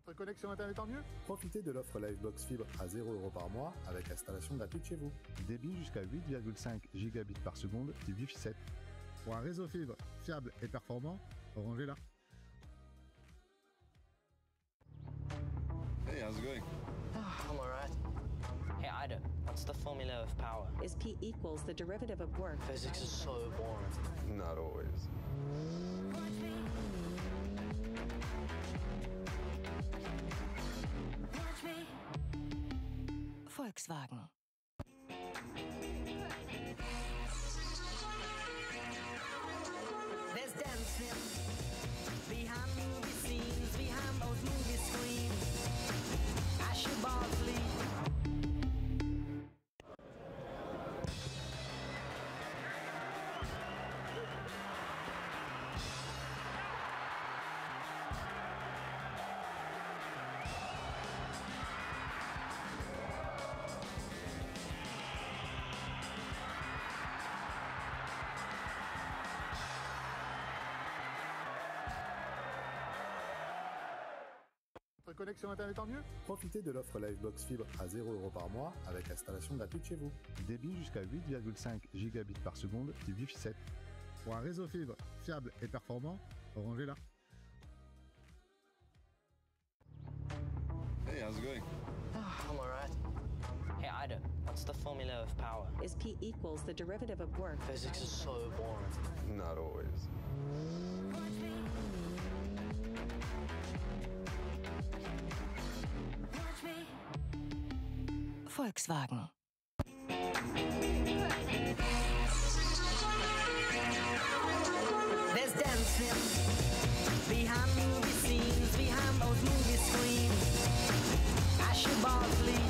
Votre connexion internet en mieux? Profitez de l'offre Livebox Fibre à 0 € par mois avec installation gratuite chez vous. Débit jusqu'à 8,5 gigabits par seconde du Wi-Fi 7. Pour un réseau fibre fiable et performant, Orange est là. Hey, how's it going? I'm alright. Hey, Ida, what's the formula of power? Is P equals the derivative of work. Physics is so boring. Not always. Volkswagen. There's dancing behind movie scenes, behind those movie screens. Asher Bosley. Votre connexion internet en mieux? Profitez de l'offre Livebox Fibre à 0 € par mois avec installation gratuite chez vous. Débit jusqu'à 8,5 gigabits par seconde du Wi-Fi 7. Pour un réseau fibre fiable et performant, Orange est là. Hey, how's it going? I'm alright. Hey, Ida, what's the formula of power? Is P equals the derivative of work. Physics is so boring. Not always. Volkswagen. There's dancing behind movie scenes, behind those movie screens. Asher Bosley.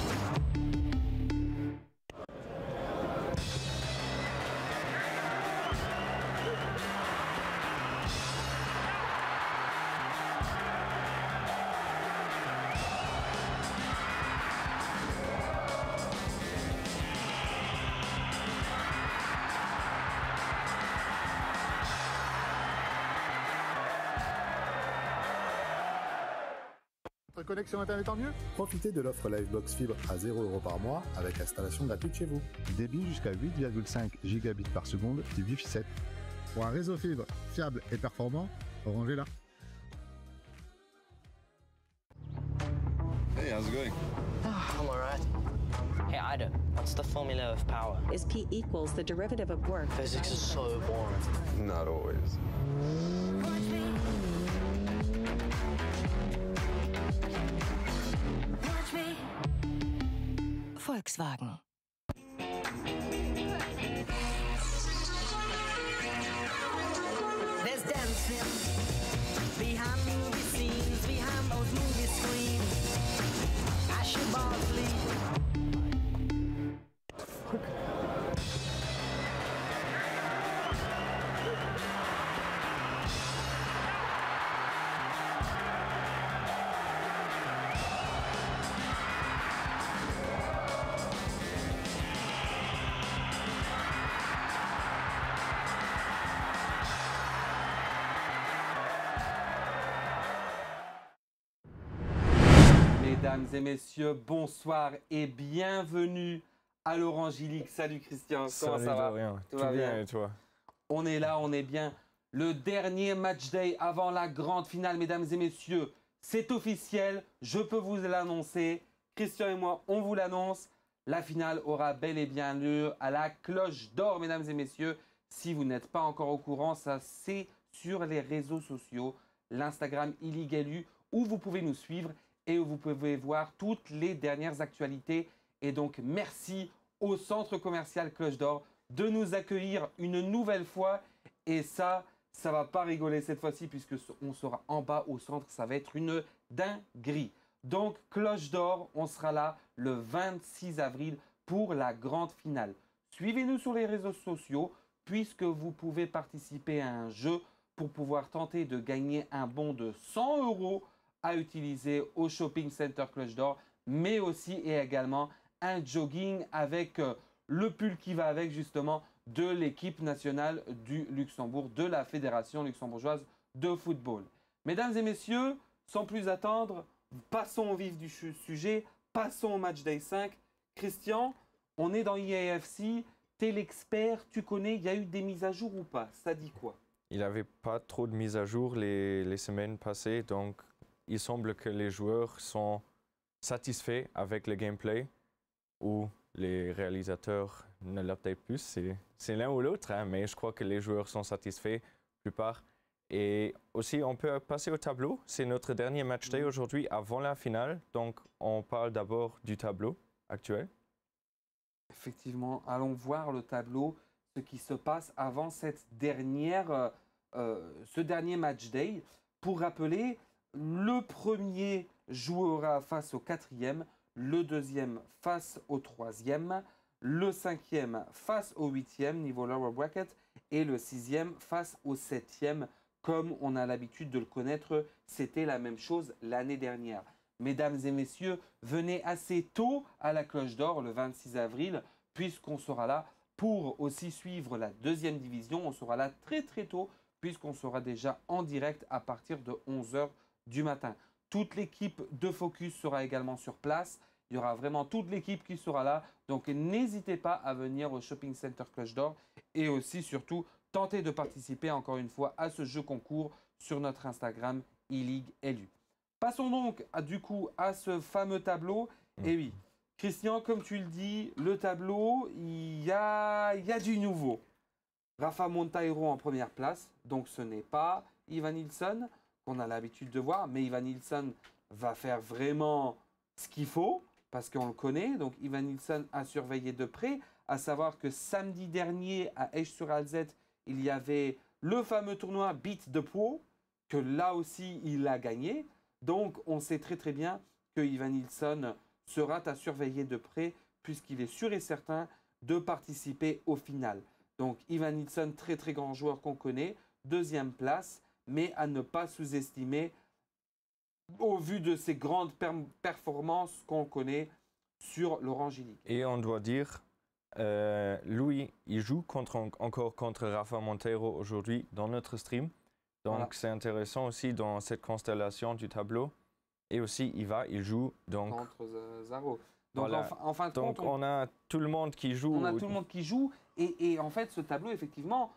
Votre connexion internet en mieux? Profitez de l'offre Livebox Fibre à 0 € par mois avec installation gratuite chez vous. Débit jusqu'à 8,5 gigabits par seconde du Wi-Fi 7. Pour un réseau fibre fiable et performant, Orange est là. Hey, how's it going? I'm alright. Hey, Ida, what's the formula of power? Is P equals the derivative of work. Physics is so boring. Not always. Volkswagen. There's dancing behind movie scenes, behind those movie screens. Asher Bosley. Mesdames et messieurs, bonsoir et bienvenue à l'Orangilique. Salut Christian, comment ça va? Dorian. Tout Tout va bien bien. et toi? On est là, on est bien. Le dernier match day avant la grande finale, mesdames et messieurs. C'est officiel, je peux vous l'annoncer. Christian et moi, on vous l'annonce. La finale aura bel et bien lieu à la Cloche d'Or, mesdames et messieurs. Si vous n'êtes pas encore au courant, ça c'est sur les réseaux sociaux, l'Instagram Illigalu, où vous pouvez nous suivre et où vous pouvez voir toutes les dernières actualités. Et donc, merci au centre commercial Cloche d'Or de nous accueillir une nouvelle fois. Et ça va pas rigoler cette fois-ci puisque on sera en bas au centre. Ça va être une dinguerie. Donc, Cloche d'Or, on sera là le 26 avril pour la grande finale. Suivez-nous sur les réseaux sociaux puisque vous pouvez participer à un jeu pour pouvoir tenter de gagner un bon de 100 € à utiliser au Shopping Center Cloche d'Or, mais aussi et également un jogging avec le pull qui va avec justement de l'équipe nationale du Luxembourg, de la Fédération luxembourgeoise de football. Mesdames et messieurs, sans plus attendre, Passons au vif du sujet, passons au match day 5. Christian, on est dans EAFC, t'es l'expert, tu connais, il y a eu des mises à jour ou pas? Ça dit quoi? Il n'y avait pas trop de mises à jour les semaines passées, donc il semble que les joueurs sont satisfaits avec le gameplay ou les réalisateurs ne l'updatent plus. C'est l'un ou l'autre, hein, mais je crois que les joueurs sont satisfaits, la plupart. Et aussi, on peut passer au tableau. C'est notre dernier match day aujourd'hui avant la finale, donc on parle d'abord du tableau actuel. Effectivement, allons voir le tableau, ce qui se passe avant ce dernier match day. Pour rappeler, le premier jouera face au quatrième, le deuxième face au troisième, le cinquième face au huitième niveau lower bracket et le sixième face au septième. Comme on a l'habitude de le connaître, c'était la même chose l'année dernière. Mesdames et messieurs, venez assez tôt à la Cloche d'Or le 26 avril, puisqu'on sera là pour aussi suivre la deuxième division. On sera là très très tôt, puisqu'on sera déjà en direct à partir de 11 h du matin. Toute l'équipe de Focus sera également sur place. Il y aura vraiment toute l'équipe qui sera là. Donc n'hésitez pas à venir au Shopping Center Cloche d'Or et aussi surtout tentez de participer encore une fois à ce jeu concours sur notre Instagram eLeague LU. Passons donc du coup à ce fameux tableau. Et oui, Christian, comme tu le dis, le tableau, il y a du nouveau. Rafa Monteiro en première place, donc ce n'est pas Ivan Nilsson qu'on a l'habitude de voir, mais Ivan Nilsson va faire vraiment ce qu'il faut parce qu'on le connaît. Donc Ivan Nilsson a surveillé de près, à savoir que samedi dernier à Esch-sur-Alzette, il y avait le fameux tournoi Beat the Pro, que là aussi il a gagné. Donc on sait très très bien que Ivan Nilsson sera à surveiller de près puisqu'il est sûr et certain de participer au final. Donc Ivan Nilsson, très très grand joueur qu'on connaît, deuxième place, mais à ne pas sous-estimer au vu de ses grandes performances qu'on connaît sur l'Orange League. Et on doit dire, Louis, il joue encore contre Rafa Monteiro aujourd'hui dans notre stream. Donc voilà. C'est intéressant aussi dans cette constellation du tableau. Et aussi, il joue donc contre Zaro. Donc voilà. en fin de compte, on a tout le monde qui joue. On a tout le monde qui joue. Et en fait, ce tableau, effectivement,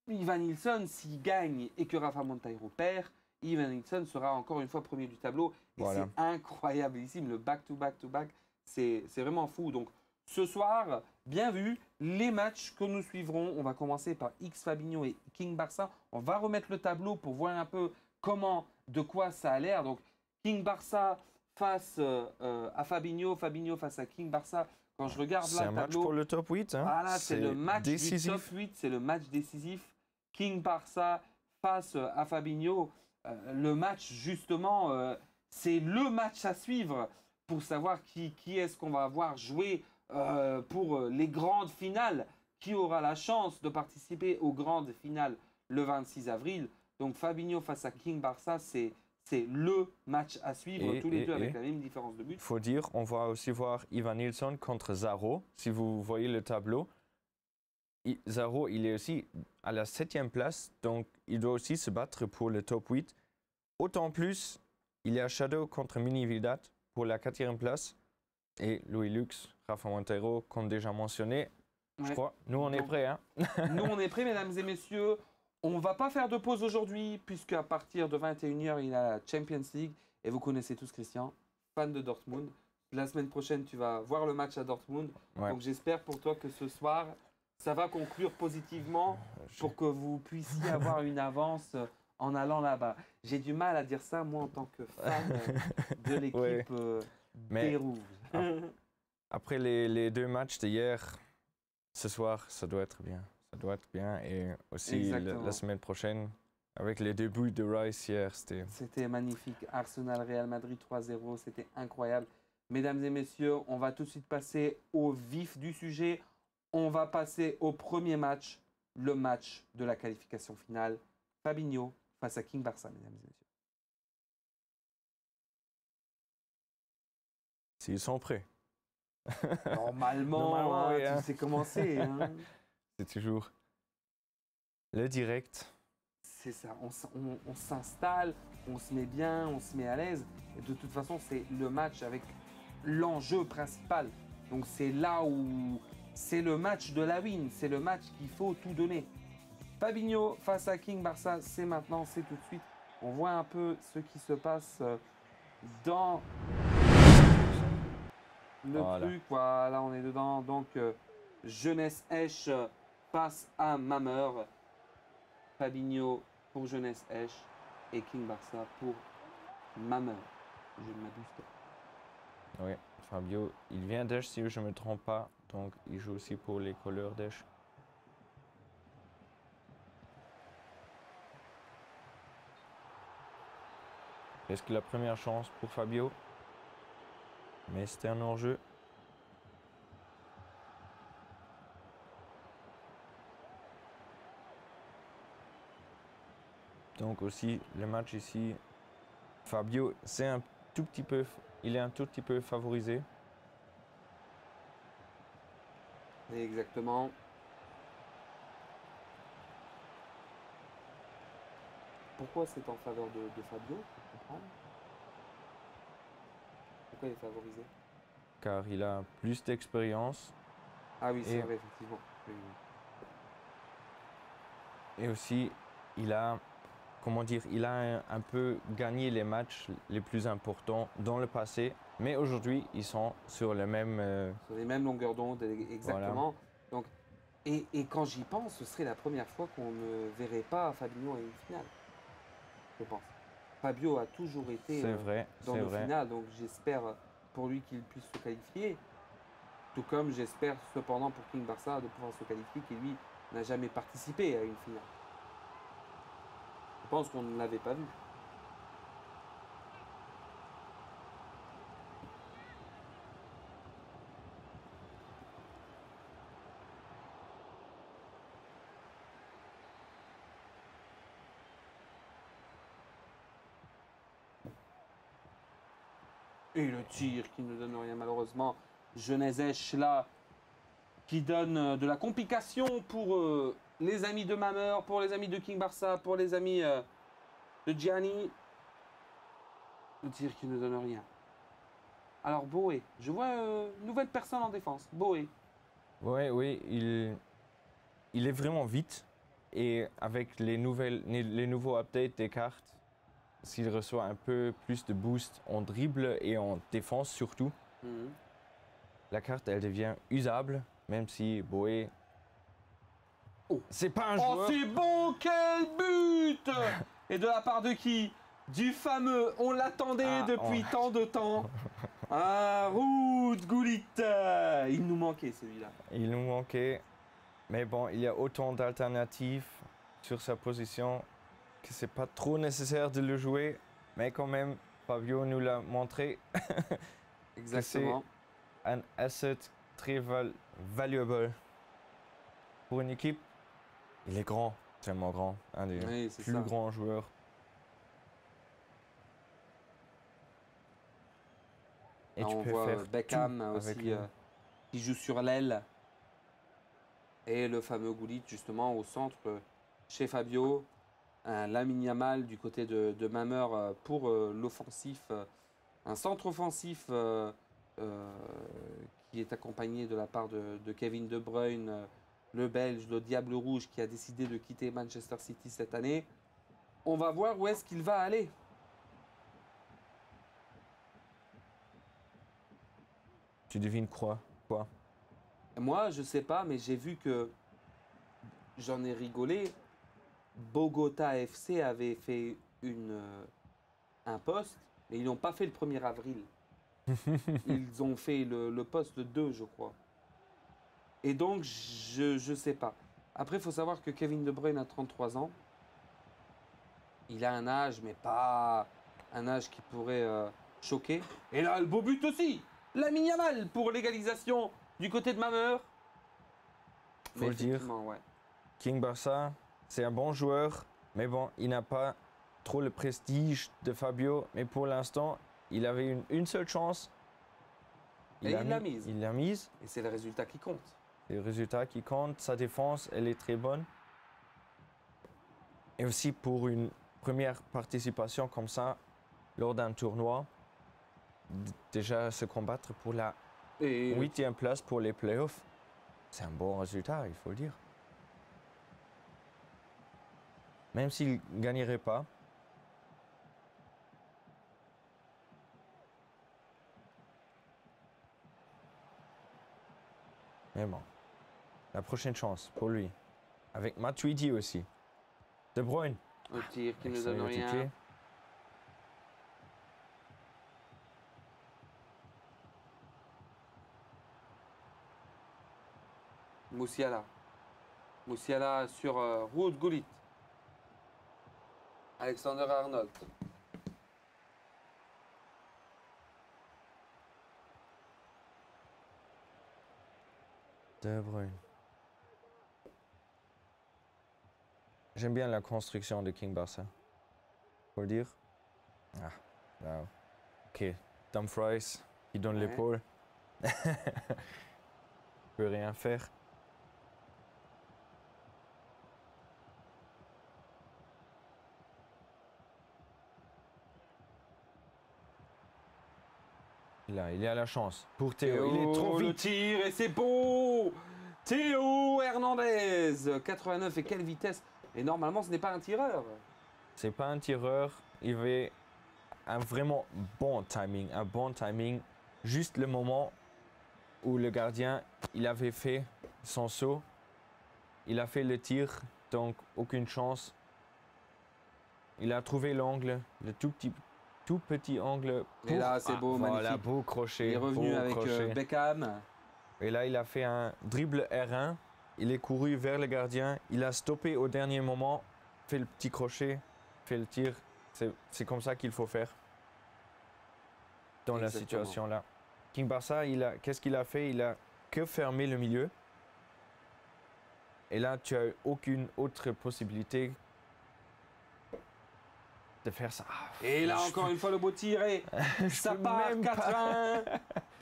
Ivan Nilsson, s'il gagne et que Rafa Monteiro perd, Ivan Nilsson sera encore une fois premier du tableau. Et voilà. C'est incroyable ici, le back-to-back-to-back, c'est vraiment fou. Donc ce soir, bien vu, les matchs que nous suivrons, on va commencer par X Fabinho et King Barça. On va remettre le tableau pour voir un peu de quoi ça a l'air. Donc King Barça face à Fabinho, Fabinho face à King Barça. Quand je regarde là le tableau, c'est un match pour le top 8. Hein. Voilà, c'est le match décisif. du top 8, c'est le match décisif. King Barça face à Fabinho. Le match, justement, c'est le match à suivre pour savoir qui est-ce qu'on va avoir jouer pour les grandes finales. Qui aura la chance de participer aux grandes finales le 26 avril. Donc Fabinho face à King Barça, c'est le match à suivre, tous les deux avec la même différence de but. Il faut dire, on va aussi voir Ivan Nilsson contre Zaro. Si vous voyez le tableau, Zaro, il est aussi à la 7e place, donc il doit aussi se battre pour le top 8. Autant plus, il y a Shadow contre Mini Vidat pour la 4e place. Et Louis Lux, Rafa Monteiro, comme déjà mentionné, je crois. Nous, on est prêts. Hein. Nous, on est prêts, mesdames et messieurs. On ne va pas faire de pause aujourd'hui, puisqu'à partir de 21 h, il y a la Champions League. Et vous connaissez tous Christian, fan de Dortmund. La semaine prochaine, tu vas voir le match à Dortmund. Ouais. Donc j'espère pour toi que ce soir, ça va conclure positivement pour que vous puissiez avoir une avance en allant là-bas. J'ai du mal à dire ça, moi, en tant que fan de l'équipe des Rouges. Après les deux matchs d'hier, ce soir, ça doit être bien. Ça doit être bien. Et aussi la semaine prochaine, avec les débuts de Rice hier, c'était magnifique. Arsenal-Real Madrid 3-0, c'était incroyable. Mesdames et messieurs, on va tout de suite passer au vif du sujet. On va passer au premier match, le match de la qualification finale. Fabinho face à King Barça, mesdames et messieurs. S'ils sont prêts. Normalement, oui, tu sais comment c'est. Hein. C'est toujours le direct. C'est ça, on s'installe, on se met bien, on se met à l'aise. Et de toute façon, c'est le match avec l'enjeu principal. Donc c'est là où c'est le match de la win, c'est le match qu'il faut tout donner. Fabinho face à King Barça, c'est maintenant, c'est tout de suite. On voit un peu ce qui se passe dans le truc. Voilà, on est dedans. Donc, Jeunesse Esch face à Mameur. Fabinho pour Jeunesse Esch et King Barça pour Mameur. Je ne m'abuse pas. Oui, Fabio, il vient d'Esch si je ne me trompe pas, donc il joue aussi pour les couleurs d'Esch. Est-ce que la première chance pour Fabio? Mais c'était un hors-jeu. Donc aussi le match ici, Fabio, c'est un tout petit peu, il est un tout petit peu favorisé. Exactement. Pourquoi c'est en faveur de Fabio? Je comprends. Pourquoi il est favorisé? Car il a plus d'expérience. Ah oui, c'est Et- vrai, effectivement. Oui, oui. Et aussi, il a, comment dire, il a un peu gagné les matchs les plus importants dans le passé. Mais aujourd'hui, ils sont sur le même... Sur les mêmes longueurs d'onde, exactement. Donc, et quand j'y pense, ce serait la première fois qu'on ne verrait pas Fabinho à une finale. Je pense. Fabio a toujours été c'est vrai, dans c'est nos vrai. finales, donc j'espère pour lui qu'il puisse se qualifier. Tout comme j'espère cependant pour King Barça de pouvoir se qualifier, qui lui n'a jamais participé à une finale. Je pense qu'on ne l'avait pas vu. Et le tir qui ne donne rien malheureusement. Jeunesse là qui donne de la complication pour les amis de Mameur, pour les amis de King Barça, pour les amis de Gianni. Le tir qui ne donne rien. Alors Boé, je vois une nouvelle personne en défense. Boé. Oui, oui, il est vraiment vite. Et avec les nouveaux updates des cartes, s'il reçoit un peu plus de boost en dribble et en défense surtout, la carte elle devient usable, même si Boé, Oh. c'est pas un Oh joueur. c'est bon, quel but! Et de la part de qui? Du fameux, on l'attendait Ah, depuis oh. tant de temps. Ah, Ruud Gullit. Il nous manquait celui-là. Il nous manquait, mais bon, il y a autant d'alternatives sur sa position que c'est pas trop nécessaire de le jouer, mais quand même, Fabio nous l'a montré. Exactement. Un asset très valuable pour une équipe. Il est grand, tellement grand, un des Oui, c'est plus ça. grands joueurs. Et Là, tu on peux voit faire Beckham tout avec aussi lui. qui joue sur l'aile. Et le fameux Gullit justement au centre chez Fabio. Un Lamine Yamal du côté de Mameur pour l'offensif. Un centre offensif qui est accompagné de la part de Kevin De Bruyne, le Belge, le Diable Rouge qui a décidé de quitter Manchester City cette année. On va voir où est-ce qu'il va aller. Tu devines quoi? Moi, je sais pas, mais j'ai vu que j'en ai rigolé. Bogota FC avait fait un post, mais ils n'ont pas fait le 1er avril. Ils ont fait le post le 2, je crois. Et donc, je sais pas. Après, il faut savoir que Kevin De Bruyne a 33 ans. Il a un âge, mais pas un âge qui pourrait choquer. Et là, le beau but aussi. Lamine Yamal pour l'égalisation du côté de Mameur. Faut le dire. Effectivement, ouais. King Barça, c'est un bon joueur, mais bon, il n'a pas trop le prestige de Fabio. Mais pour l'instant, il avait une seule chance. Et il l'a mise. Il l'a mise. Et c'est le résultat qui compte. C'est le résultat qui compte. Sa défense, elle est très bonne. Et aussi pour une première participation comme ça lors d'un tournoi. Déjà se combattre pour la Et 8e place pour les playoffs, c'est un bon résultat, il faut le dire. Même s'il ne gagnerait pas, mais bon, la prochaine chance pour lui, avec Matuidi aussi. De Bruyne, au tir qui ne excellent donne rien. ticket. Moussiala. Moussiala sur Ruud Gullit. Alexander Arnold. De Bruyne. J'aime bien la construction de King Barça. Faut le dire. Ah, wow. Ok, Dumfries, il donne Ouais. l'épaule. Peut rien faire. Là, il a la chance. Pour Théo, il est trop Le vite. tir et c'est beau. Théo Hernandez. 89 et quelle vitesse. Et normalement, ce n'est pas un tireur. C'est pas un tireur. Il avait un vraiment bon timing. Juste le moment où le gardien, il avait fait son saut. Il a fait le tir, donc aucune chance. Il a trouvé l'angle, le tout petit angle. Et là, c'est beau, voilà, magnifique. beau crochet. Il est revenu beau avec crochet. Beckham. Et là, il a fait un dribble R1. Il est couru vers le gardien. Il a stoppé au dernier moment, fait le petit crochet, fait le tir. C'est comme ça qu'il faut faire dans la Exactement. situation là. King Barça, qu'est-ce qu'il a fait? Il a que fermé le milieu. Et là, tu as aucune autre possibilité de faire ça. Et là, encore une fois, le beau tir. Et ça peux part même 4-1.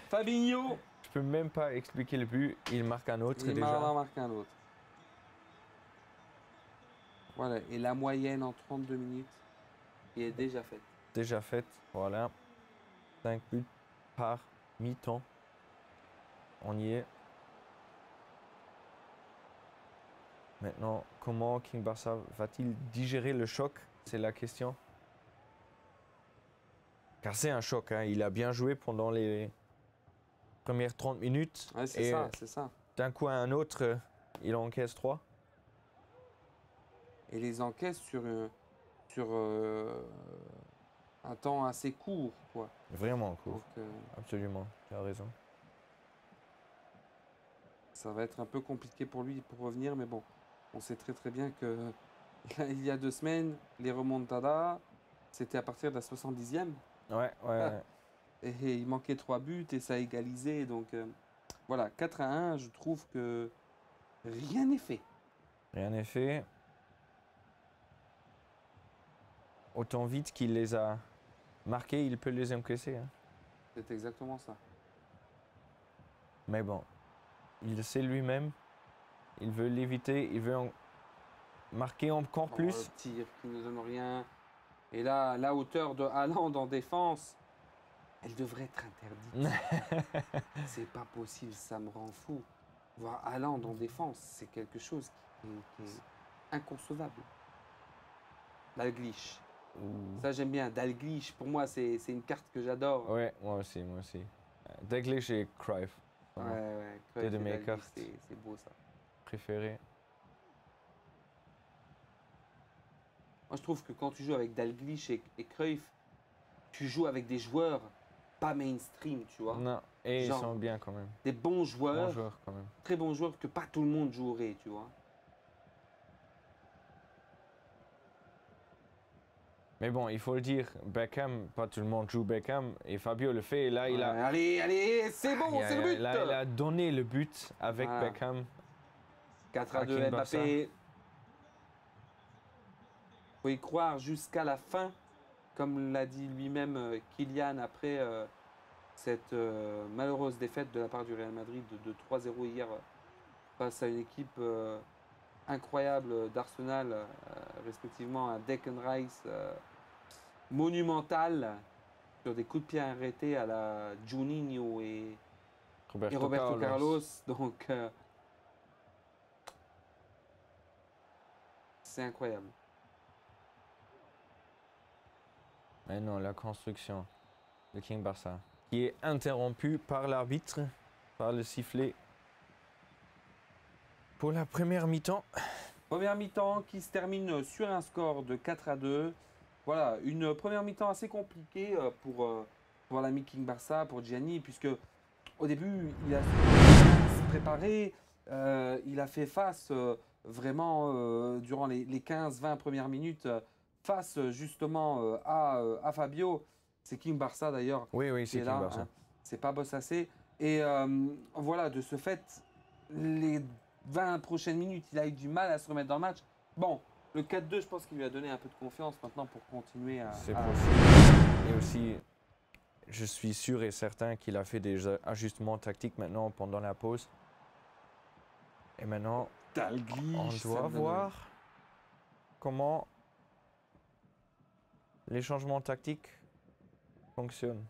Fabinho. Je peux même pas expliquer le but. Il marque un autre Il déjà. m'en marque un autre. Voilà, et la moyenne en 32 minutes qui est déjà faite. Déjà faite. Voilà. 5 buts par mi-temps. On y est. Maintenant, comment King Barça va-t-il digérer le choc? C'est la question. Car c'est un choc. Hein. Il a bien joué pendant les premières 30 minutes. Ouais, c'est et ça, c'est ça. d'un coup à un autre, il encaisse 3. Et les encaisses sur un temps assez court, quoi. Vraiment court. Donc, Absolument. Tu as raison. ça va être un peu compliqué pour lui pour revenir, mais bon, on sait très très bien que il y a 2 semaines, les remontadas, c'était à partir de la 70e. Ouais. Et il manquait 3 buts et ça a égalisé. Donc voilà, 4-1, je trouve que rien n'est fait. Rien n'est fait. Autant vite qu'il les a marqués, il peut les encaisser. Hein. C'est exactement ça. Mais bon, il le sait lui-même. Il veut l'éviter, il veut en marquer encore Oh, plus. le tir qui ne donne rien. Et là, la hauteur de Haaland en défense, elle devrait être interdite. C'est pas possible, ça me rend fou. Voir Haaland en défense, c'est quelque chose qui est inconcevable. Dalglish. Ça, j'aime bien. Dalglish, pour moi, c'est une carte que j'adore. Ouais, moi aussi. Dalglish et Cruyff. Ouais, vraiment ouais. Deux de Cruyff et mes Dalglish, cartes. c'est beau, ça. Préféré. Moi, je trouve que quand tu joues avec Dalglish et Cruyff, tu joues avec des joueurs pas mainstream, tu vois. Non, et Genre- ils sont bien quand même. Des bons joueurs, Bons joueurs quand même. très bons joueurs que pas tout le monde jouerait, tu vois. Mais bon, il faut le dire, Beckham, pas tout le monde joue Beckham, et Fabio le fait, et là, il a... Ouais, allez, c'est bon, il a- c'est le but. Là, il a donné le but avec Voilà. Beckham. 4-2 King Barça. Mbappé. Faut y croire jusqu'à la fin, comme l'a dit lui-même Kylian après cette malheureuse défaite de la part du Real Madrid de 3-0 hier face à une équipe incroyables d'Arsenal, respectivement un Declan Rice monumental sur des coups de pied arrêtés à la Juninho et Roberto Carlos. Donc, c'est incroyable. Maintenant, la construction de King Barça, qui est interrompue par l'arbitre, par le sifflet pour la première mi-temps. Première mi-temps qui se termine sur un score de 4-2. Voilà, une première mi-temps assez compliquée pour l'ami King Barça, pour Gianni, puisque au début, il a se préparé, il a fait face vraiment durant les 15-20 premières minutes, face justement à Fabio. C'est King Barça d'ailleurs. Oui, qui c'est est King là, Barça. hein. C'est pas Bossassé. Et voilà, de ce fait, les 20 prochaines minutes, il a eu du mal à se remettre dans le match. Bon, le 4-2, je pense qu'il lui a donné un peu de confiance maintenant pour continuer à... C'est à- possible. Et aussi, je suis sûr et certain qu'il a fait des ajustements tactiques maintenant pendant la pause. Et maintenant, Dalglish, on ça doit me donne- voir comment les changements tactiques fonctionnent.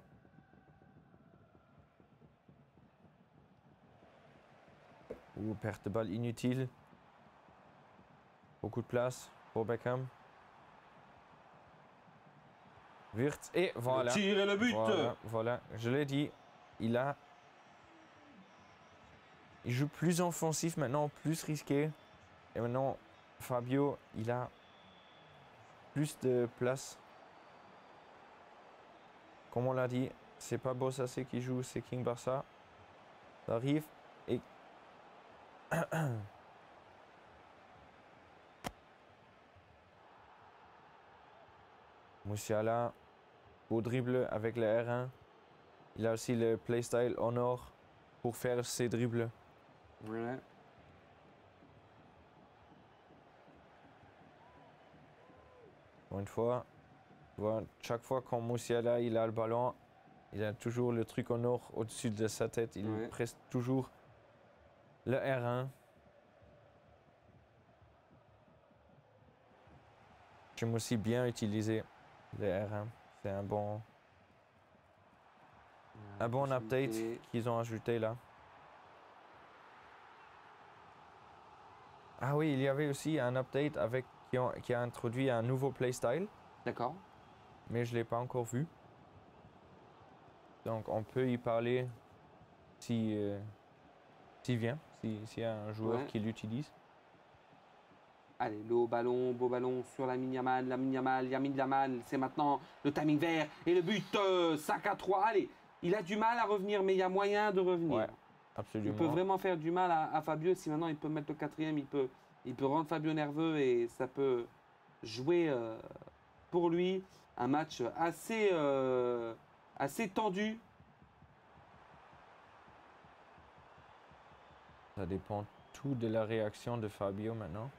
Ou perte de balle inutile. Beaucoup de place pour Beckham. Wirtz et voilà. Le tir et le but. Voilà, je l'ai dit, il joue plus offensif maintenant, plus risqué. Et maintenant, Fabio, il a plus de place. Comme on l'a dit, c'est pas Bossassé qui joue, c'est King Barça. Ça arrive et Musiala au dribble avec le R1. Il a aussi le playstyle en or pour faire ses dribbles. Ouais. Encore une fois, tu vois, chaque fois quand Musiala il a le ballon, il a toujours le truc en or au-dessus de sa tête. Il Ouais. presse toujours le R1. J'aime aussi bien utiliser le R1. C'est un bon update Possibilité. qu'ils ont ajouté là. Ah oui, il y avait aussi un update qui a introduit un nouveau playstyle, D'accord. mais je ne l'ai pas encore vu. Donc on peut y parler s'il vient, s'il y a un joueur Ouais. qui l'utilise. Allez, le haut ballon, beau ballon sur Lamine Yamal, c'est maintenant le timing vert et le but, 5-3. Allez, il a du mal à revenir, mais il y a moyen de revenir. Ouais, Il absolument. peut vraiment faire du mal à Fabio. Si maintenant il peut mettre le quatrième, il peut rendre Fabio nerveux et ça peut jouer pour lui un match assez tendu. Ça dépend tout de la réaction de Fabio maintenant.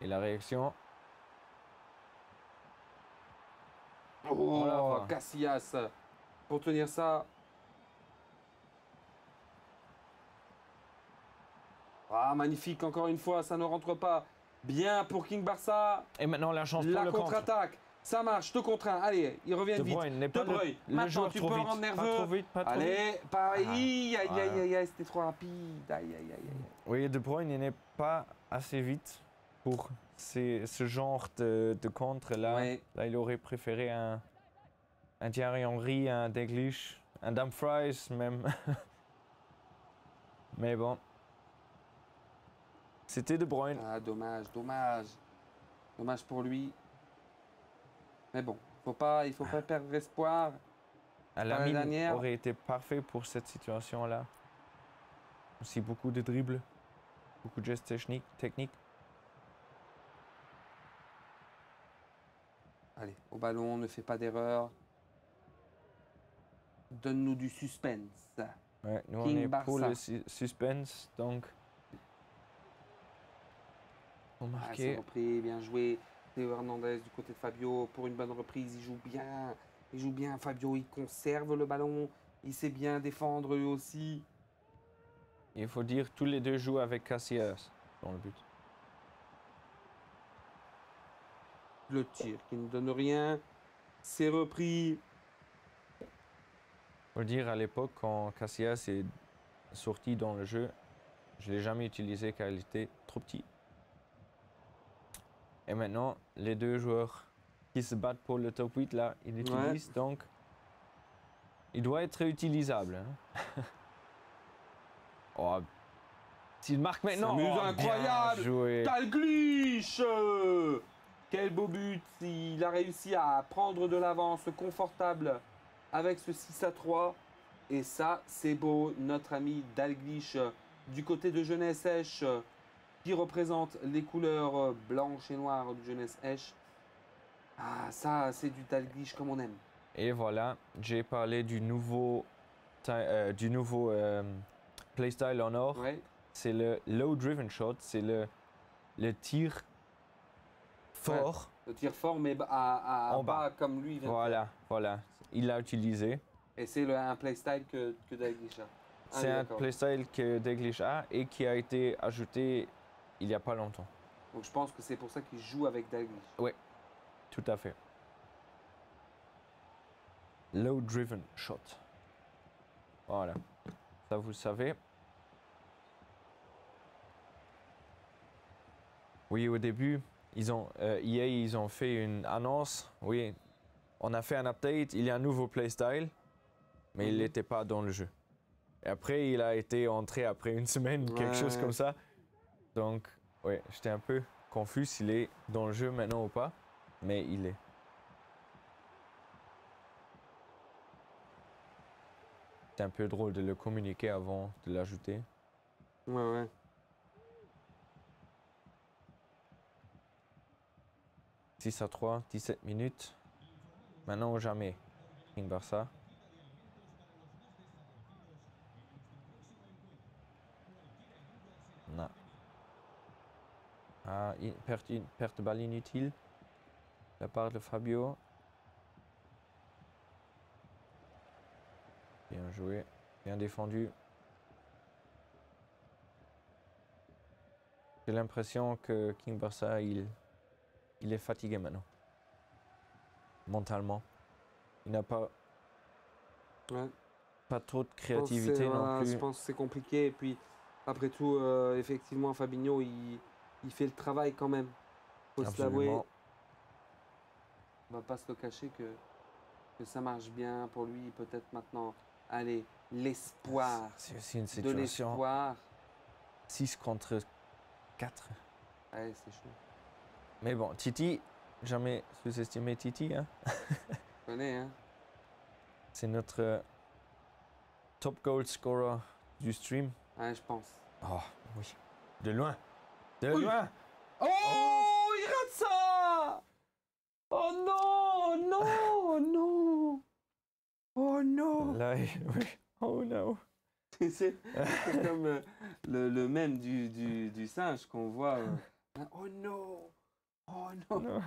Et la réaction, Oh, Oh. Casillas pour tenir ça. Ah, magnifique, encore une fois, ça ne rentre pas. Bien pour King Barça. et maintenant la chance pour La le contre. contre-attaque, ça marche, 2 contre 1. Allez, ils reviennent De vite. Bruyne n'est De pas Bruyne, le maintenant joueur tu trop peux le vite. rendre Pas nerveux. trop vite, pas trop vite. Allez, pareil, aïe, aïe, Voilà. aïe, aïe, c'était trop rapide. Aïe, aïe, aïe, aïe. Oui, De Bruyne il n'est pas assez vite pour ce genre de contre là. Ouais. Là, il aurait préféré un Thierry Henry, un Dalglish, un Dumfries même. Mais bon. C'était De Bruyne. Ah, dommage, dommage. Dommage pour lui. Mais bon, il faut pas perdre espoir. Lamine dernière. aurait été parfait pour cette situation-là. Aussi beaucoup de dribbles, beaucoup de gestes techniques. Allez, au ballon, ne fais pas d'erreur. Donne-nous du suspense. Ouais, nous King on est pour Barça. le suspense, donc pour Ah, c'est marquer. repris, bien joué. Théo Hernandez du côté de Fabio pour une bonne reprise. Il joue bien. Il joue bien. Fabio, il conserve le ballon. Il sait bien défendre lui aussi. Il faut dire tous les deux jouent avec Casillas. dans le but. Le tir qui ne donne rien. C'est repris. Faut dire, à l'époque, quand Casillas est sorti dans le jeu, je ne l'ai jamais utilisé car il était trop petit. Et maintenant, les deux joueurs qui se battent pour le top 8, là, ils l'utilisent, donc il doit être réutilisable. Hein. Oh, s'il marque maintenant, C'est oh, incroyable. bien joué. Dalglish. Quel beau but. Il a réussi à prendre de l'avance confortable avec ce 6-3. Et ça, c'est beau. Notre ami Dalglish du côté de Jeunesse Esch qui représente les couleurs blanches et noires du Jeunesse Esch. Ah, ça, c'est du Dalglish comme on aime. Et voilà, j'ai parlé du nouveau playstyle en or. Ouais. C'est le low driven shot, c'est le tir fort. Le tir fort, mais en bas, comme lui. Vient de faire. Voilà. Il l'a utilisé. Et c'est un playstyle que Dalglish a. C'est un playstyle que Dalglish a et qui a été ajouté il n'y a pas longtemps. Donc je pense que c'est pour ça qu'il joue avec Dalglish. Tout à fait. Low driven shot. Voilà. Ça, vous le savez. Oui, au début, EA, ils ont fait une annonce. Oui, on a fait un update, il y a un nouveau playstyle, mais il n'était pas dans le jeu. Et après, il a été entré après une semaine, quelque chose comme ça. Donc, ouais, j'étais un peu confus s'il est dans le jeu maintenant ou pas, mais il est. C'est un peu drôle de le communiquer avant de l'ajouter. Ouais. 6-3, 17 minutes. Maintenant ou jamais. King Barça. Non. Ah, perte de balle inutile. La part de Fabio. Bien joué. Bien défendu. J'ai l'impression que King Barça, il est fatigué maintenant. Mentalement. Il n'a pas trop de créativité non plus. Je pense que c'est compliqué. Et puis, après tout, effectivement, Fabinho, il fait le travail quand même. Faut se l'avouer. On va pas se le cacher que ça marche bien pour lui. Peut-être maintenant, allez, l'espoir. C'est aussi une De situation. l'espoir. 6 contre 4. Ouais, c'est chaud. Mais bon, Titi, jamais sous-estimer Titi. Hein. Tu connais, hein? C'est notre top goal scorer du stream. Ouais, je pense. Oh, oui. De loin. De Oui. loin. Oh, il rate ça! Oh non, non, non! Oh non! Là, oui. Oh no. C'est comme le mème du singe qu'on voit. Oh non! Oh non! Non.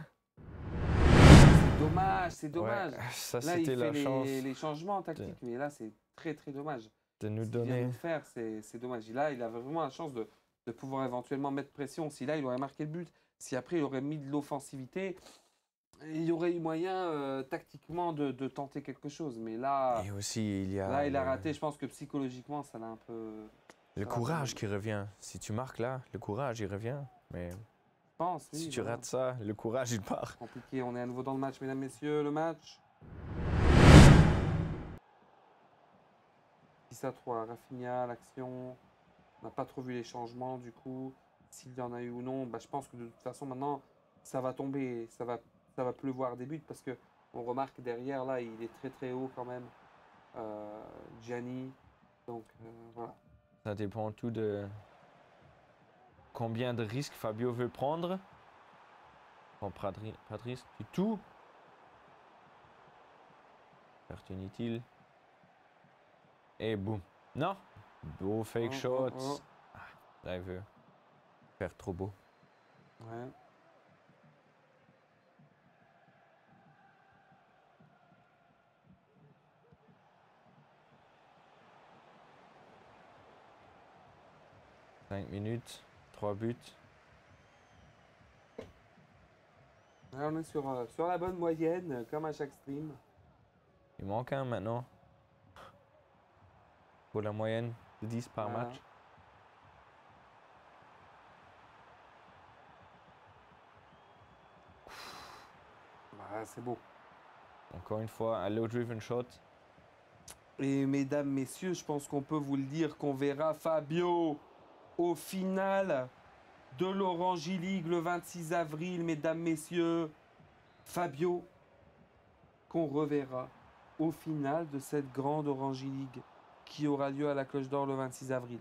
C'est dommage. Ouais, ça, Là, il c'était fait la chance les changements tactiques, mais là, c'est très très dommage. de nous Ce qu'il vient de donner. nous faire, c'est dommage. Et là, il avait vraiment la chance de pouvoir éventuellement mettre pression. Si là, il aurait marqué le but, si après, il aurait mis de l'offensivité, il y aurait eu moyen tactiquement de tenter quelque chose. Mais là, Et aussi, il y a. là, il a raté. Je pense que psychologiquement, ça l'a un peu. Le ça l'a courage un peu- qui revient. Si tu marques là, le courage, il revient. Mais Je pense, oui. si tu voilà. rates ça, le courage, il part. Compliqué. On est à nouveau dans le match, mesdames, messieurs. Le match. 6-3. Rafinha, l'action. On n'a pas trop vu les changements, du coup. S'il y en a eu ou non, je pense que de toute façon, maintenant, ça va tomber. Ça va pleuvoir des buts parce que on remarque derrière, là, il est très très haut quand même. Gianni. Donc, voilà. Ça dépend tout de combien de risques Fabio veut prendre. Bon, pas de risque du tout. Perte inutile. Et boum. Non. Beau fake shot. Ah, là, il veut faire trop beau. Ouais. Cinq minutes. 3 buts. Là, on est sur la bonne moyenne, comme à chaque stream. Il manque un maintenant. Pour la moyenne de 10 par Voilà. match. Voilà, c'est beau. Encore une fois, un low driven shot. Et mesdames, messieurs, je pense qu'on peut vous le dire qu'on verra Fabio au final de l'Orange League le 26 avril, mesdames, messieurs. Fabio qu'on reverra au final de cette grande Orange League qui aura lieu à la Cloche d'Or le 26 avril.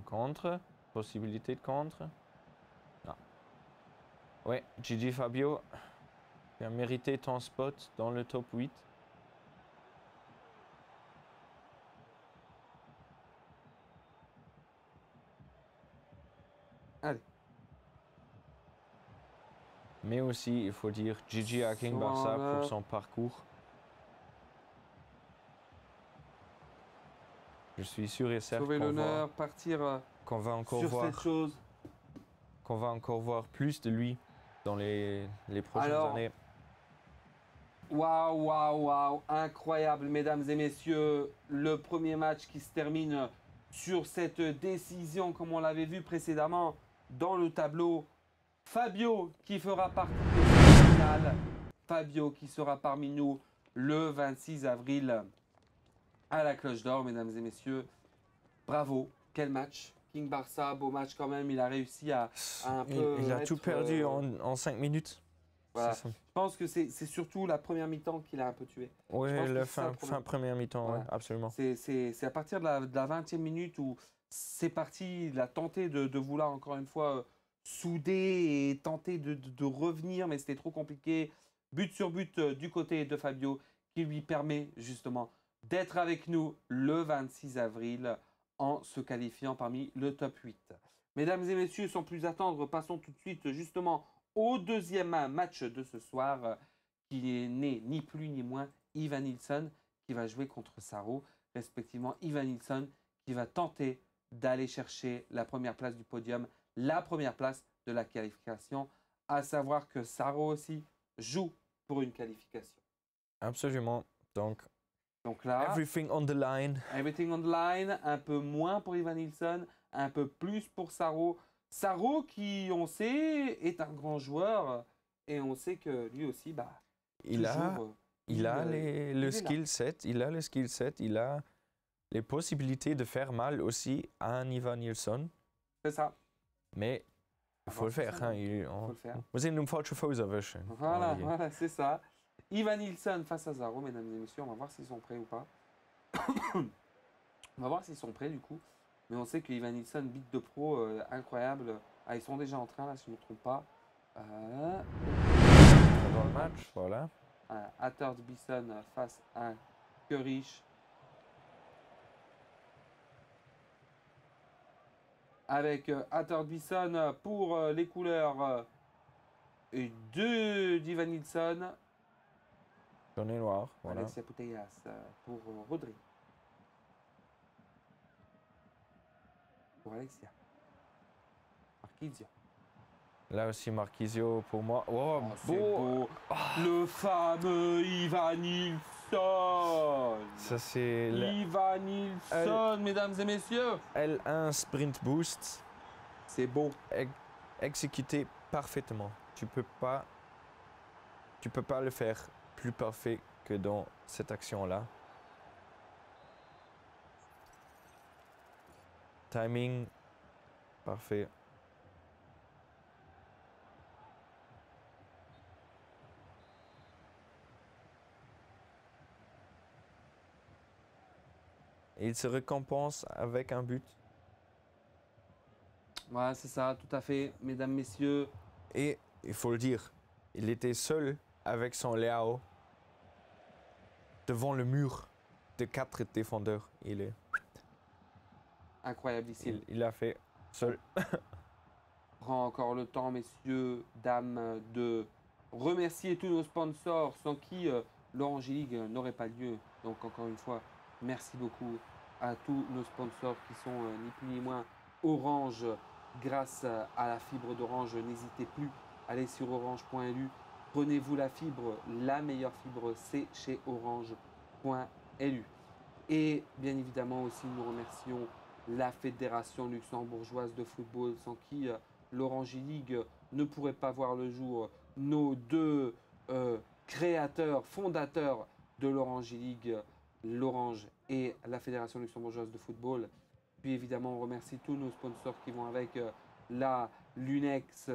Contre. Possibilité de contre. Non. Ouais, Gigi Fabio. Tu as mérité ton spot dans le top 8. Allez. Mais aussi, il faut dire Gigi à King Barça pour son parcours. Je suis sûr et certain Sauver l'honneur, partir qu'on va encore sur voir, cette chose. qu'on va encore voir plus de lui dans les prochaines Alors, années. Waouh, waouh, waouh, incroyable, mesdames et messieurs. Le premier match qui se termine sur cette décision, comme on l'avait vu précédemment dans le tableau. Fabio qui fera partie de cette finale. Fabio qui sera parmi nous le 26 avril à la Cloche d'Or, mesdames et messieurs. Bravo, quel match. King Barça, beau match quand même. Il a réussi à un peu. Il a tout être, perdu en 5 minutes. Voilà. C'est ça. Je pense que c'est surtout la première mi-temps qui l'a un peu tué. Oui, Je pense que la c'est ça le problème. fin première mi-temps, Ouais. ouais, absolument. C'est à partir de la 20e minute où c'est parti, il a tenté de vouloir encore une fois souder et tenter de revenir, mais c'était trop compliqué. But sur but du côté de Fabio qui lui permet justement d'être avec nous le 26 avril en se qualifiant parmi le top 8. Mesdames et messieurs, sans plus attendre, passons tout de suite justement au deuxième match de ce soir qui n'est ni plus ni moins Ivan Nilsson qui va jouer contre Saro, respectivement Ivan Nilsson qui va tenter d'aller chercher la première place du podium, la première place de la qualification, à savoir que Saro aussi joue pour une qualification. Absolument. Donc, Là, everything on the line. everything on the line, un peu moins pour Ivan Nilsson, un peu plus pour Saro. Saro qui, on sait, est un grand joueur et on sait que lui aussi, Il a, toujours, il a il le est là. skill set, il a le skill set, il a les possibilités de faire mal aussi à un Ivan Nilsson. c'est ça. Mais il faut le faire. ça, Hein. faut le faire. We zijn hem falsche fout erwischen. Voilà, Oh, voilà, c'est ça. Ivan Nilsson face à Saro, mesdames et messieurs, on va voir s'ils sont prêts ou pas. On va voir s'ils sont prêts du coup. Mais on sait que Ivan Nilsson, beat de pro, incroyable. Ah, ils sont déjà en train là, si je ne me trompe pas. Dans le match, voilà. Hatters Bisson face à Curich. Avec Hatters Bisson pour les couleurs et d'Ivan Nilsson. Jaune et noir, voilà. Alexia Putellas pour Rodri. Pour Alexia. Marquisio. Là aussi, Marquisio pour moi. Oh, C'est beau. Le fameux Ivan Nilsson. Ça, c'est le Ivan Nilsson, mesdames et messieurs. L1 Sprint Boost C'est beau. exécuté parfaitement. Tu peux pas le faire plus parfait que dans cette action-là. Timing parfait. Et il se récompense avec un but. Voilà, c'est ça, tout à fait, mesdames, messieurs. Et il faut le dire, il était seul avec son Leao devant le mur de 4 défendeurs. Il est, Incroyable ici. il a fait seul. Prends encore le temps, messieurs, dames, de remercier tous nos sponsors sans qui l'Orange League n'aurait pas lieu. Donc encore une fois, merci beaucoup à tous nos sponsors qui sont ni plus ni moins Orange. Grâce à la fibre d'Orange, n'hésitez plus, allez sur orange.lu, prenez-vous la fibre, la meilleure fibre, c'est chez orange.lu. Et bien évidemment aussi, nous remercions la Fédération luxembourgeoise de football, sans qui l'Orange League ne pourrait pas voir le jour. Nos deux créateurs, fondateurs de l'Orange League, l'Orange et la Fédération luxembourgeoise de football. Puis évidemment, on remercie tous nos sponsors qui vont avec la Lunex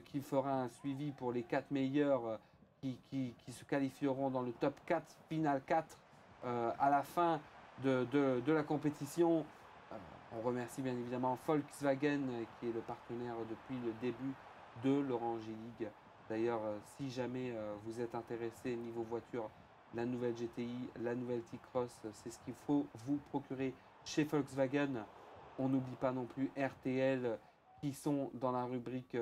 qui fera un suivi pour les 4 meilleurs qui se qualifieront dans le top 4, finale 4 à la fin de la compétition. On remercie bien évidemment Volkswagen qui est le partenaire depuis le début de l'Orange League. D'ailleurs, si jamais vous êtes intéressé niveau voiture, la nouvelle GTI, la nouvelle T-Cross, c'est ce qu'il faut vous procurer chez Volkswagen. On n'oublie pas non plus RTL qui sont dans la rubrique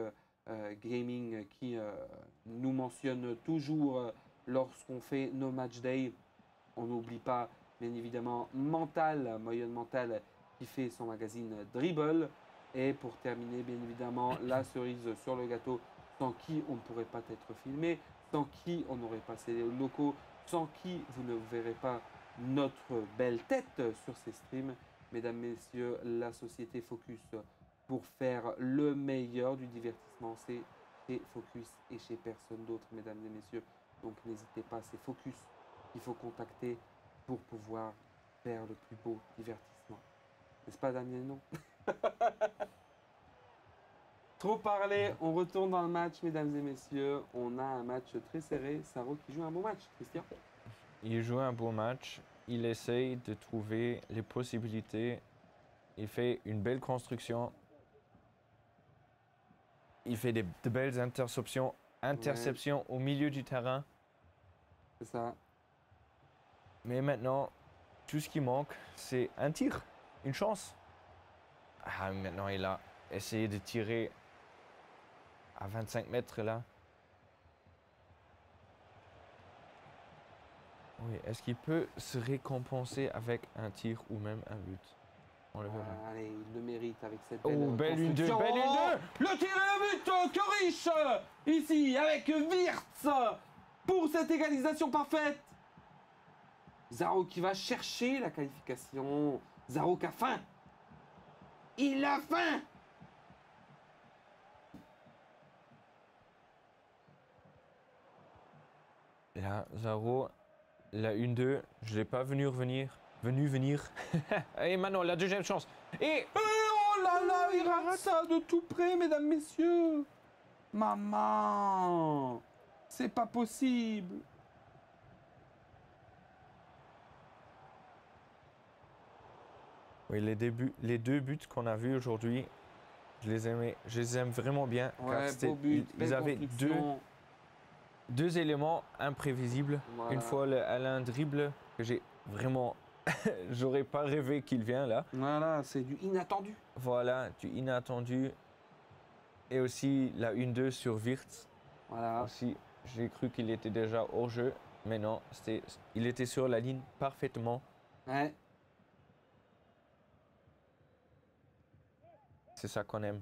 gaming qui nous mentionne toujours lorsqu'on fait nos match day. On n'oublie pas bien évidemment Moyenne Mental qui fait son magazine Dribble. Et pour terminer bien évidemment la cerise sur le gâteau, sans qui on ne pourrait pas être filmé, sans qui on n'aurait pas ces locaux, sans qui vous ne verrez pas notre belle tête sur ces streams. Mesdames, messieurs, la société Focus, pour faire le meilleur du divertissement, c'est chez Focus et chez personne d'autre, mesdames et messieurs. Donc n'hésitez pas, c'est Focus qu'il faut contacter pour pouvoir faire le plus beau divertissement. N'est-ce pas, Damien? Non. Trop parlé, on retourne dans le match, mesdames et messieurs. On a un match très serré. Saro qui joue un bon match, Christian. Il joue un beau match. Il essaye de trouver les possibilités. Il fait une belle construction. Il fait de belles interceptions au milieu du terrain. C'est ça. Mais maintenant, tout ce qui manque, c'est un tir, une chance. Ah, maintenant, il a essayé de tirer à 25 mètres là. Oui, est-ce qu'il peut se récompenser avec un tir ou même un but? On le verra. Allez, il le mérite avec cette Oh, belle une deux, construction. belle une deux. Le tir et le but, que riche ici avec Wirtz pour cette égalisation parfaite. Zaro qui va chercher la qualification. Zaro qui a faim. Il a faim. Là, Zaro, la 1-2, je ne l'ai pas venu venir. Et maintenant, la deuxième chance. Et Oh là là, il rate ça de tout près, mesdames, messieurs. Maman, c'est pas possible. oui, les deux buts qu'on a vus aujourd'hui, je les aime vraiment bien. Ouais, car beau but, ils belle avaient construction. deux éléments imprévisibles. Voilà. Une fois le Alain dribble, que j'ai vraiment... J'aurais pas rêvé qu'il vienne là. Voilà, c'est du inattendu. Voilà, du inattendu. Et aussi la 1-2 sur Wirtz. Voilà. Aussi, j'ai cru qu'il était déjà hors jeu. Mais non, il était sur la ligne parfaitement. Ouais. C'est ça qu'on aime.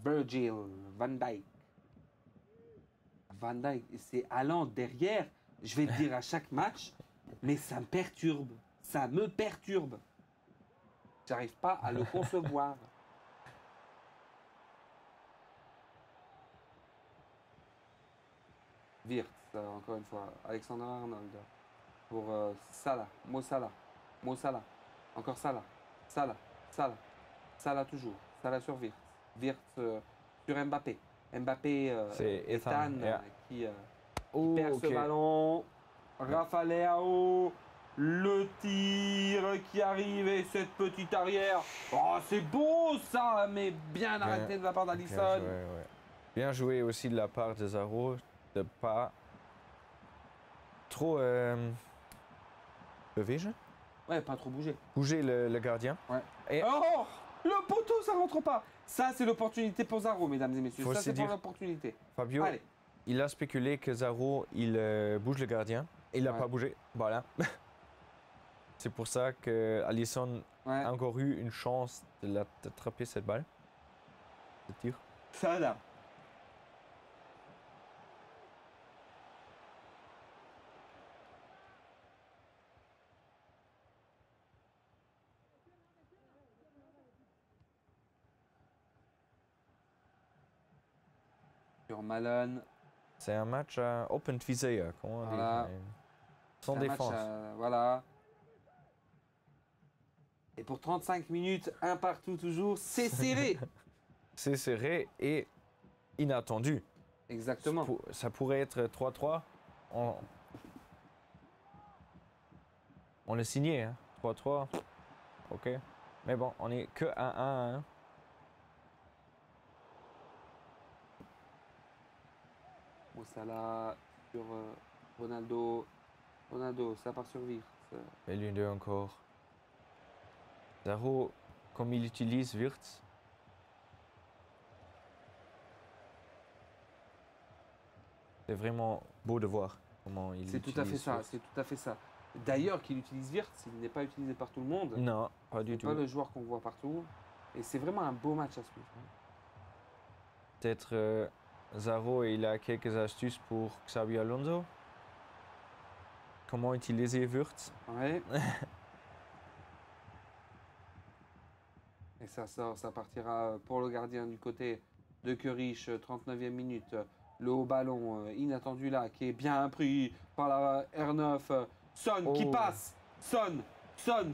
Virgil van Dijk. Van Dijk, c'est allant derrière. Je vais le dire à chaque match, mais ça me perturbe. Ça me perturbe. J'arrive pas à le concevoir. Wirtz, encore une fois. Alexander Arnold. Pour Salah. Mo Salah. Mo Salah. Encore Salah. Salah. Salah. Salah toujours. Salah sur Wirtz. Wirtz sur Mbappé. Mbappé, C'est Ethan, yeah. qui Oh, perd ok. ce ballon. Rafa Leao. Le tir qui arrive et cette petite arrière. Oh, c'est beau ça, mais bien arrêté de la part d'Alisson. Bien joué, ouais. Bien joué aussi de la part de Zaro de pas trop Ouais, pas trop bouger. bouger le gardien. Ouais. Et Oh, le poteau, ça rentre pas. Ça, c'est l'opportunité pour Zaro, mesdames et messieurs. Faut Ça, se c'est pour dire- l'opportunité. Fabio, Allez. il a spéculé que Zaro il bouge le gardien Il n'a Ouais. pas bougé. Voilà. C'est pour ça que Alisson Ouais. a encore eu une chance d'attraper cette balle. Ce tir. Ça là. Sur Malone. C'est un match à open visée, comment on dit. Voilà. Sans C'est un match, défense. voilà. Et pour 35 minutes, un partout toujours, c'est serré. C'est serré et inattendu. Exactement. Ça pourrait être 3-3. On le signait, hein. 3-3. Ok. Mais bon, on est que à 1-1. Salah sur Ronaldo. Ronaldo, ça part sur Wirtz. Et l'une deux encore. Zaro, comme il utilise Wirtz. C'est vraiment beau de voir comment il C'est tout à fait utilise ça, Wirtz. c'est tout à fait ça. D'ailleurs, qu'il utilise Wirtz, il n'est pas utilisé par tout le monde. Non, pas du C'est tout. pas le joueur qu'on voit partout. Et c'est vraiment un beau match à suivre. Peut-être Zaro, il a quelques astuces pour Xabi Alonso. Comment utiliser Wirtz? Ouais. Et ça sort, ça partira pour le gardien du côté de Keurich, 39e minute. Le haut ballon inattendu là, qui est bien pris par la R9. Son qui Oh. passe. Son,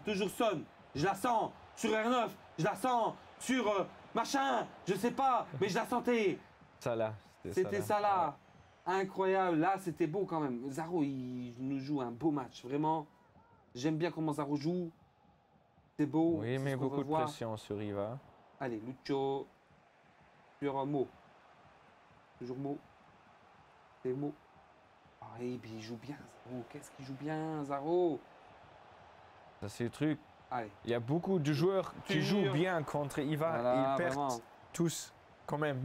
toujours Son. Je la sens sur R9. Je la sens sur machin. Je sais pas, mais je la sentais. Salah. C'était ça là. Incroyable. Là, c'était beau quand même. Zaro, il nous joue un beau match. Vraiment. J'aime bien comment Zaro joue. C'est beau. Oui, c'est mais ce qu'on beaucoup veut de voir. pression sur Iva. Allez, Lucho. Sur Mo. Toujours Mo. C'est Mo. Ah, et puis il joue bien, Zaro. Qu'est-ce qu'il joue bien, Zaro? Ça, c'est le truc. Allez. Il y a beaucoup de joueurs qui Tir. jouent bien contre Iva. Voilà, Ils perdent vraiment. tous, quand même.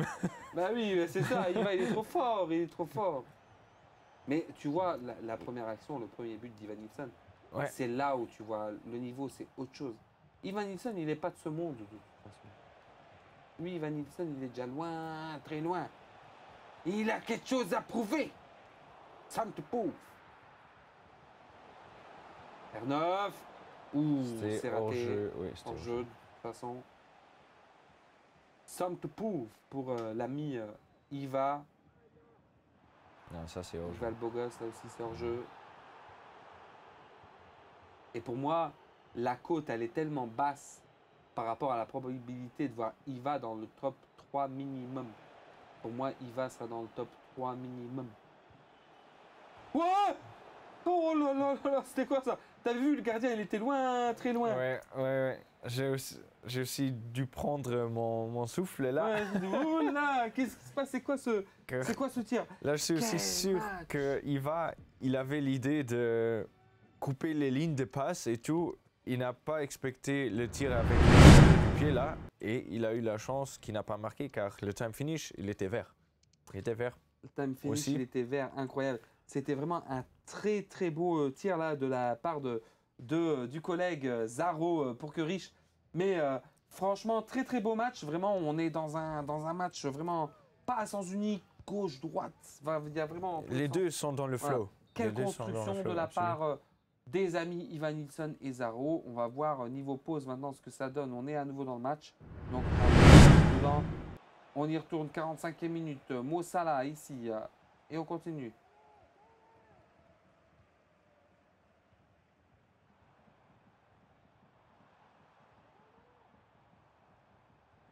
Bah oui, mais c'est ça. Il est trop fort. Il est trop fort. Mais tu vois, la première action, le premier but d'Ivan Nilsson, Ouais. c'est là où tu vois le niveau, c'est autre chose. Ivan Nilsson, il n'est pas de ce monde de toute façon. Lui, Ivan Nilsson, il est déjà loin, très loin. Il a quelque chose à prouver. Ça me te prouve. R9. Ouh, c'est C'était raté. hors jeu. Oui, c'était En hors jeu, de toute façon. Some to prove pour l'ami Iva. Non, ça, c'est hors Iva jeu. le beau gosse, là aussi, c'est hors jeu. Et pour moi, la cote, elle est tellement basse par rapport à la probabilité de voir Iva dans le top 3 minimum. Pour moi, Iva sera dans le top 3 minimum. Ouais! Oh là là là là, c'était quoi ça? T'as vu, le gardien, il était loin, très loin. Ouais. J'ai aussi dû prendre mon souffle là. Ouais, j'ai dit, oh là, qu'est-ce qui se passe? C'est quoi ce tir? Là, je suis aussi Quel sûr match. qu'il avait l'idée de couper les lignes de passe et tout. Il n'a pas expecté le tir avec le pied là. Et il a eu la chance qu'il n'a pas marqué car le time finish, il était vert. Il était vert. Le time finish, Aussi. il était vert, incroyable. C'était vraiment un très très beau tir là de la part du collègue Zaro pour Keurich. Mais franchement, très très beau match. Vraiment, on est dans un match vraiment pas à sens unique, gauche, droite. Il y a vraiment. Les deux sont dans le Voilà. flow. Quelle Les deux sont dans le construction flow, de la absolument. part des amis Ivan Nilsson et Zaro. On va voir niveau pause maintenant ce que ça donne. On est à nouveau dans le match. Donc on y retourne 45e minute. Mo Salah ici. Et on continue.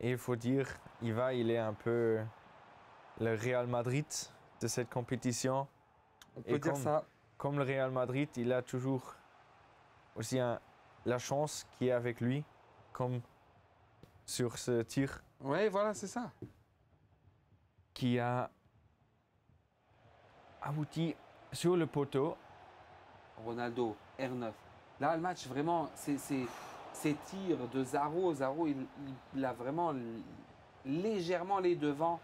Et il faut dire, il est un peu le Real Madrid de cette compétition. On peut Et dire ça. Comme le Real Madrid, il a toujours aussi la chance qui est avec lui, comme sur ce tir Ouais, voilà, c'est ça. qui a abouti sur le poteau. Ronaldo, R9. Là, le match, vraiment, ces tirs de Zaro. Zaro, il a vraiment légèrement les devants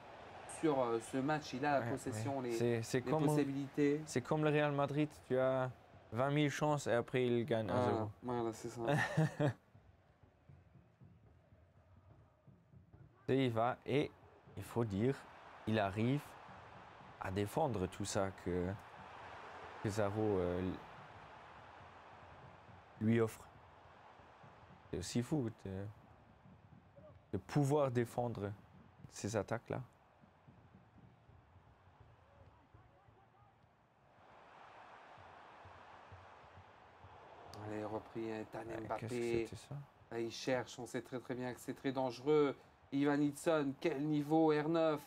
sur ce match. Il a la Ouais, possession, ouais. les C'est comme, possibilités. c'est comme le Real Madrid. Tu as 20 000 chances et après il gagne 1-0. Voilà, c'est ça. Et il va et il faut dire, il arrive à défendre tout ça que Zaro lui offre. C'est aussi fou de pouvoir défendre ces attaques-là. Allez, repris Ethan Qu'est-ce que Mbappé. c'était ça? Là, il cherche, on sait très bien que c'est très dangereux. Ivan Nilsson, quel niveau R9.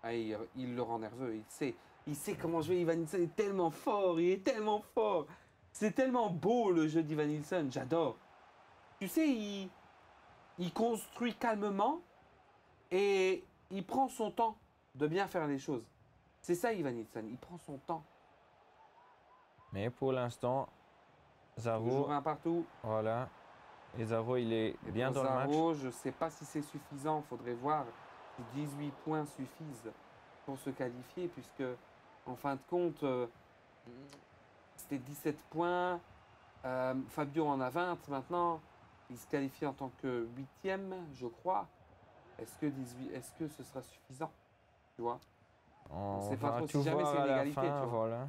Ah, il le rend nerveux, il sait comment jouer. Ivan Nilsson est tellement fort, il est tellement fort. C'est tellement beau le jeu d'Ivan Nilsson, j'adore. Tu sais, il construit calmement et il prend son temps de bien faire les choses. C'est ça Ivan Nilsson, il prend son temps. Mais pour l'instant, Zaro, Toujours un partout. voilà. Et Zaro, il est Et bien pour dans le match. Zaro, je ne sais pas si c'est suffisant. Il faudrait voir si 18 points suffisent pour se qualifier, puisque en fin de compte, c'était 17 points. Fabio en a 20 maintenant. Il se qualifie en tant que 8e, je crois. Est-ce que ce sera suffisant? Tu vois? On sait pas va trop si tout jamais voir c'est à une la égalité, fin, tu vois. voilà.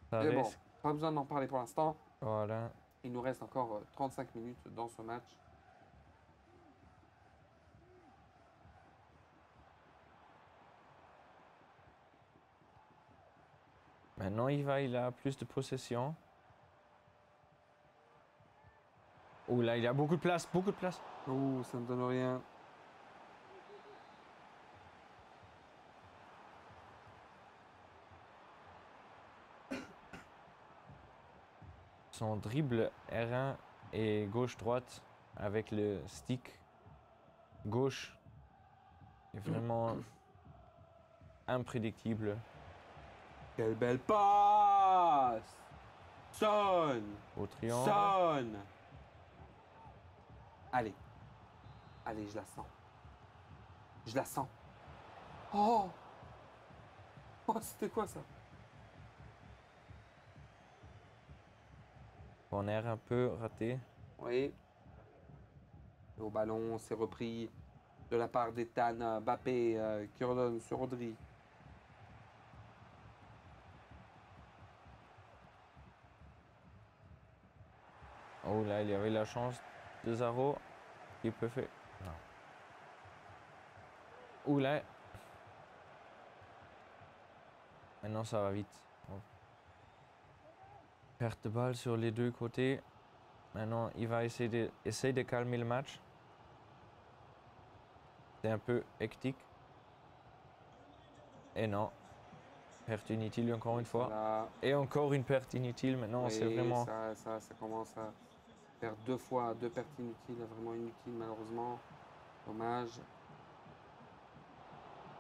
Ça Mais bon, risque, pas besoin d'en parler pour l'instant. voilà. Il nous reste encore 35 minutes dans ce match. Maintenant, il a plus de possession. Oh là, il a beaucoup de place, beaucoup de place. Oh, ça ne donne rien. Son dribble R1 et gauche-droite avec le stick gauche est vraiment imprédictible. Quelle belle passe! Son! Au triangle. Son! Allez. Allez, je la sens. Je la sens. Oh! Oh, c'était quoi ça? Corner un peu raté. Oui. Et au ballon, c'est repris de la part d'Ethan Mbappé qui redonne sur Rodri. Oh là, il y avait la chance de Zaro. Il peut faire. Non. Oh là. Maintenant, ça va vite. Oh. Perte de balle sur les deux côtés. Maintenant, il va essayer de calmer le match. C'est un peu hectique. Et non. Perte inutile encore une fois. Voilà. Et encore une perte inutile. Maintenant, Oui, c'est vraiment. ça commence à faire deux fois deux pertes inutiles, vraiment inutiles malheureusement. Dommage.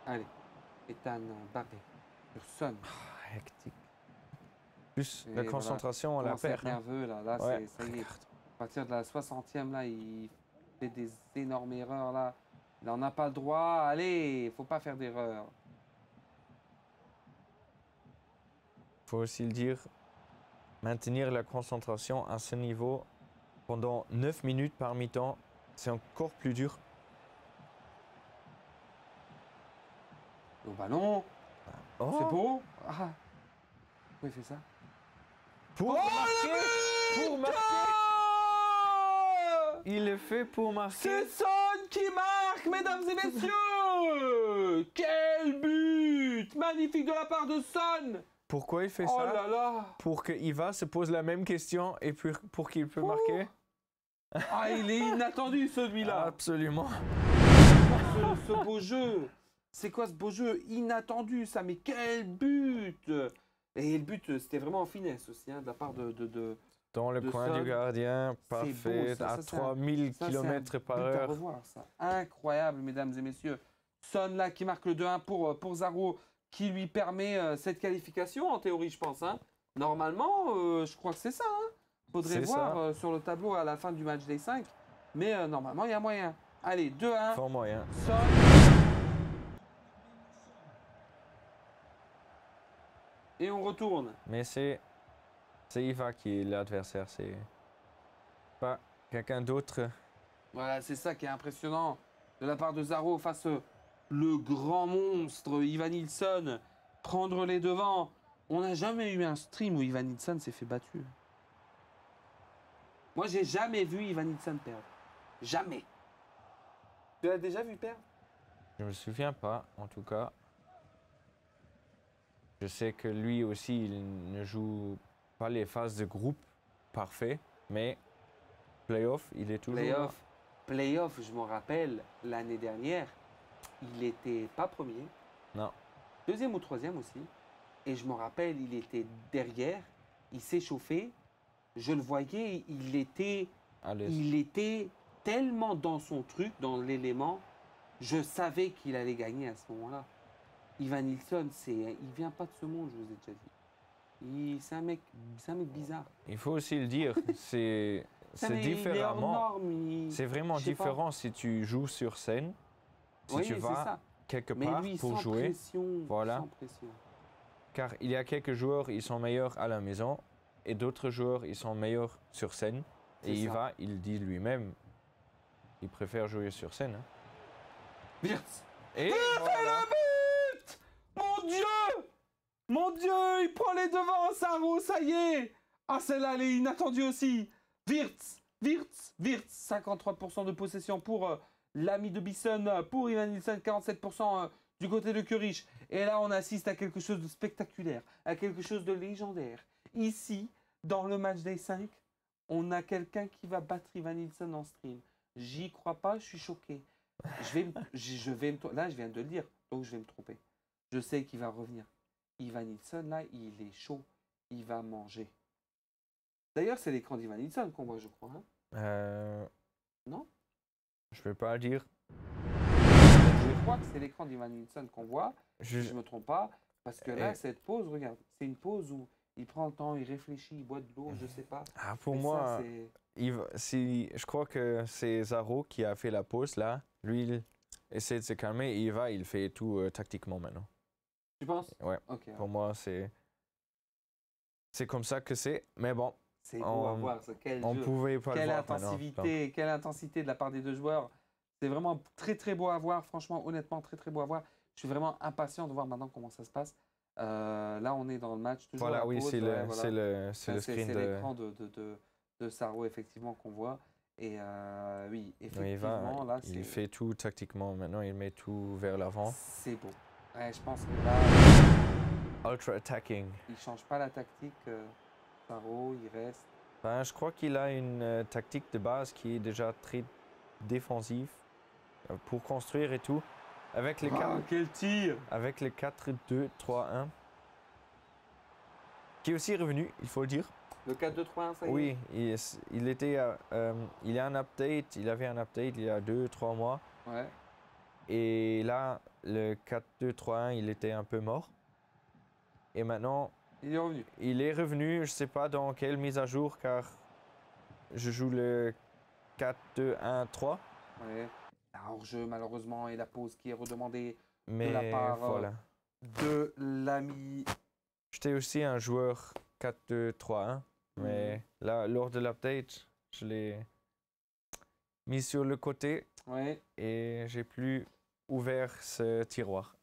Allez, Ethan Mbappé sur Son. Hectique. Plus Et la voilà. concentration, on la Commence à être perd. hein. nerveux là, Ouais. ça y est. À partir de la 60e là, il fait des énormes erreurs là. Il n'en a pas le droit. Allez, faut pas faire d'erreurs. Faut aussi le dire, maintenir la concentration à ce niveau pendant 9 minutes par mi-temps, c'est encore plus dur. Au ballon, Oh, c'est beau. Ah. Pourquoi il fait ça? Pour marquer, pour marquer. Il est fait pour marquer. C'est Son qui marque, mesdames et messieurs. Quel but magnifique de la part de Son. Pourquoi il fait Oh ça? là là. Pour qu'Iva se pose la même question et pour qu'il peut marquer? Ah, il est inattendu celui-là. Absolument. Ce beau jeu. C'est quoi ce beau jeu inattendu ça? Mais quel but! Et le but, c'était vraiment en finesse aussi, hein, de la part de Dans le de coin Son. du gardien, parfait, beau, ça, à c'est un- 3000 ça, c'est un km par but à heure. revoir, ça. Incroyable, mesdames et messieurs. Son là qui marque le 2-1 pour Zaro, qui lui permet cette qualification en théorie, je pense. Hein. Normalement, je crois que c'est ça. Hein. Faudrait C'est voir ça. sur le tableau à la fin du match des 5. Mais normalement, il y a moyen. Allez, 2-1. Fort moyen. Son. Et on retourne. Mais c'est Iva qui est l'adversaire, c'est pas quelqu'un d'autre. Voilà, c'est ça qui est impressionnant de la part de Zaro face le grand monstre Ivan Nilsson prendre les devants. On n'a jamais eu un stream où Ivan Nilsson s'est fait battu. Moi, j'ai jamais vu Ivan Nilsson perdre. Jamais. Tu l'as déjà vu perdre? Je me souviens pas, en tout cas. Je sais que lui aussi, il ne joue pas les phases de groupe parfait, mais playoff, il est toujours là. Playoff, je m'en rappelle, l'année dernière, il n'était pas premier. Non. Deuxième ou troisième aussi. Et je me rappelle, il était derrière, il s'échauffait. Je le voyais, il était tellement dans son truc, dans l'élément. Je savais qu'il allait gagner à ce moment-là. Ivan Nilsson, il vient pas de ce monde, je vous ai déjà dit. C'est un mec bizarre. Il faut aussi le dire, c'est différemment. C'est vraiment différent si tu joues sur scène, si Oui, tu c'est vas ça. quelque Mais part lui, pour sans jouer. pression, Voilà. sans pression. Car il y a quelques joueurs, ils sont meilleurs à la maison, et d'autres joueurs, ils sont meilleurs sur scène. C'est Et ça. il dit lui-même, il préfère jouer sur scène. Hein. Wirtz. Et voilà. Mon Dieu! Mon Dieu, il prend les devants, Zaro, ça y est! Ah, celle-là, elle est inattendue aussi. Wirtz. 53% de possession pour l'ami de Bisson, pour Ivan Nilsson, 47% du côté de Curich. Et là, on assiste à quelque chose de spectaculaire, à quelque chose de légendaire. Ici, dans le match des 5, on a quelqu'un qui va battre Ivan Nilsson en stream. J'y crois pas, je suis choqué. Là, je viens de le dire, donc je vais me tromper. Je sais qu'il va revenir. Ivan Nilsson, là, il est chaud. Il va manger. D'ailleurs, c'est l'écran d'Ivan Nilsson qu'on voit, je crois. Hein. Non? Je vais pas le dire. Je crois que c'est l'écran d'Ivan Nilsson qu'on voit. Je ne me trompe pas. Parce que là, cette pause, regarde, c'est une pause où il prend le temps, il réfléchit, il boit de l'eau, je sais pas. Ah, pour Mais moi, ça, je crois que c'est Zaro qui a fait la pause là. Lui, il essaie de se calmer et il fait tout tactiquement maintenant. Tu penses? Ouais. Ok. Pour moi, c'est comme ça que c'est. Mais bon, C'est beau à voir, ça. Quel on jeu. pouvait pas le voir maintenant. Quelle intensité de la part des deux joueurs. C'est vraiment très très beau à voir. Franchement, honnêtement, très très beau à voir. Je suis vraiment impatient de voir maintenant comment ça se passe. Là, on est dans le match. Toujours Voilà, à oui, pause, c'est ouais, voilà. le screen C'est de. l'écran de Zaro, effectivement, qu'on voit. Et oui, effectivement, là, il fait tout tactiquement. Maintenant, il met tout vers l'avant. c'est beau. Ouais, je pense que là, Ultra attacking. il ne change pas la tactique. Zaro, il reste. Ben, je crois qu'il a une tactique de base qui est déjà très défensive pour construire et tout. Avec les quel tir! avec les 4-2-3-1. Qui est aussi revenu, il faut le dire. Le 4-2-3-1, ça y est? Oui, il y a un update, il avait un update il y a 2-3 mois. Ouais. Et là, le 4-2-3-1, il était un peu mort. Et maintenant, Il est revenu. il est revenu, je ne sais pas dans quelle mise à jour, car je joue le 4-2-1-3. Ouais. Hors-jeu, malheureusement, et la pause qui est redemandée Mais la part, voilà. de l'ami. J'étais aussi un joueur 4-2-3-1. Mais là, lors de l'update, je l'ai mis sur le côté Ouais. et j'ai plus ouvert ce tiroir.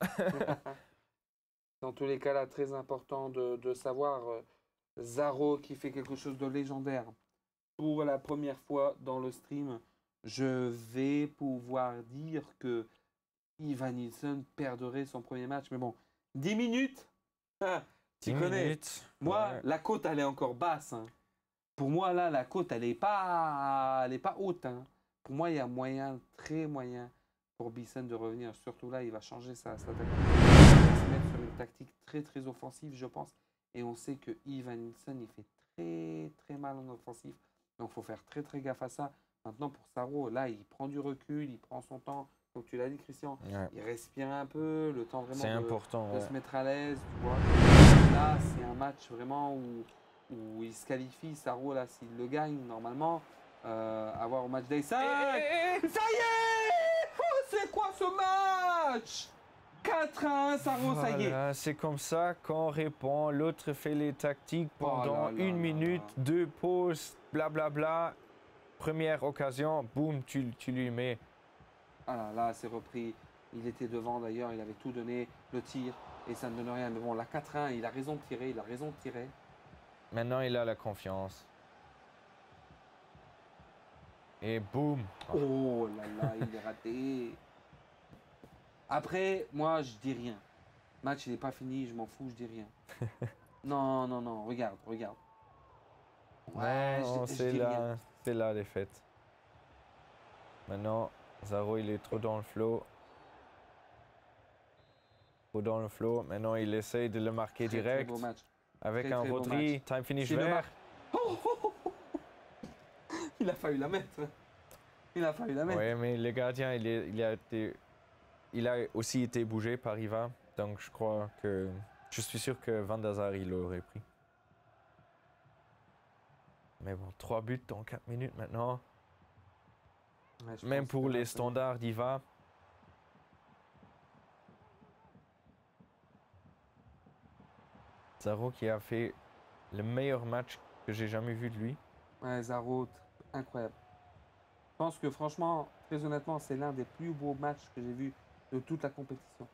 Dans tous les cas, là, très important de savoir Zaro qui fait quelque chose de légendaire. Pour la première fois dans le stream, je vais pouvoir dire que Ivan Nilsson perdrait son premier match. Mais bon, 10 minutes, tu 10 connais. minutes. Moi, Ouais. la côte, elle est encore basse. Hein. Pour moi, là, la côte, elle n'est pas haute. Hein. Pour moi, il y a moyen, très moyen, pour Bisson de revenir. Surtout là, il va changer sa tactique. Il va se mettre sur une tactique très, très offensive, je pense. Et on sait que Ivan Nilsson, il fait très, très mal en offensif. Donc, il faut faire très, très gaffe à ça. Maintenant, pour Zaro, là, il prend du recul, il prend son temps. Comme tu l'as dit, Christian, Ouais. il respire un peu, le temps vraiment C'est de important. de Ouais. se mettre à l'aise, tu vois. Là, c'est un match vraiment où il se qualifie. Zaro, là, s'il le gagne, normalement, avoir au match day 5. Ça y est! Oh, c'est quoi ce match? 4-1, Zaro, ça y est. Voilà, c'est comme ça qu'on répond. L'autre fait les tactiques pendant Oh là là une là minute, là. 2 pauses, blablabla. Première occasion, boum, tu lui mets. Ah là, c'est repris. Il était devant d'ailleurs, il avait tout donné, le tir, et ça ne donne rien. Mais bon, la 4-1, il a raison de tirer, il a raison de tirer. Maintenant, il a la confiance. Et boum. Oh là là, il est raté. Après, moi, je dis rien. Le match, il n'est pas fini, je m'en fous, je dis rien. Non, non, non, regarde, regarde. Ouais, Non, je c'est dis rien. la défaite. Maintenant, Zaro, il est trop dans le flow. Trop dans le flow. Maintenant, il essaye de le marquer Très, direct. Très beau match. Avec Très, un très beau Rodri, match. time finish C'est le vert. marque. Oh, oh, oh, oh. Il a failli la mettre. Il a failli la mettre. Oui, mais le gardien, il a aussi été bougé par Iva. Donc, je suis sûr que Van der Sar, il l'aurait pris. Mais bon, 3 buts dans 4 minutes maintenant. Ouais, je Même pense pour que les là, standards d'Iva. Zaro qui a fait le meilleur match que j'ai jamais vu de lui. Ouais, Zaro, incroyable. Je pense que franchement, très honnêtement, c'est l'un des plus beaux matchs que j'ai vu de toute la compétition.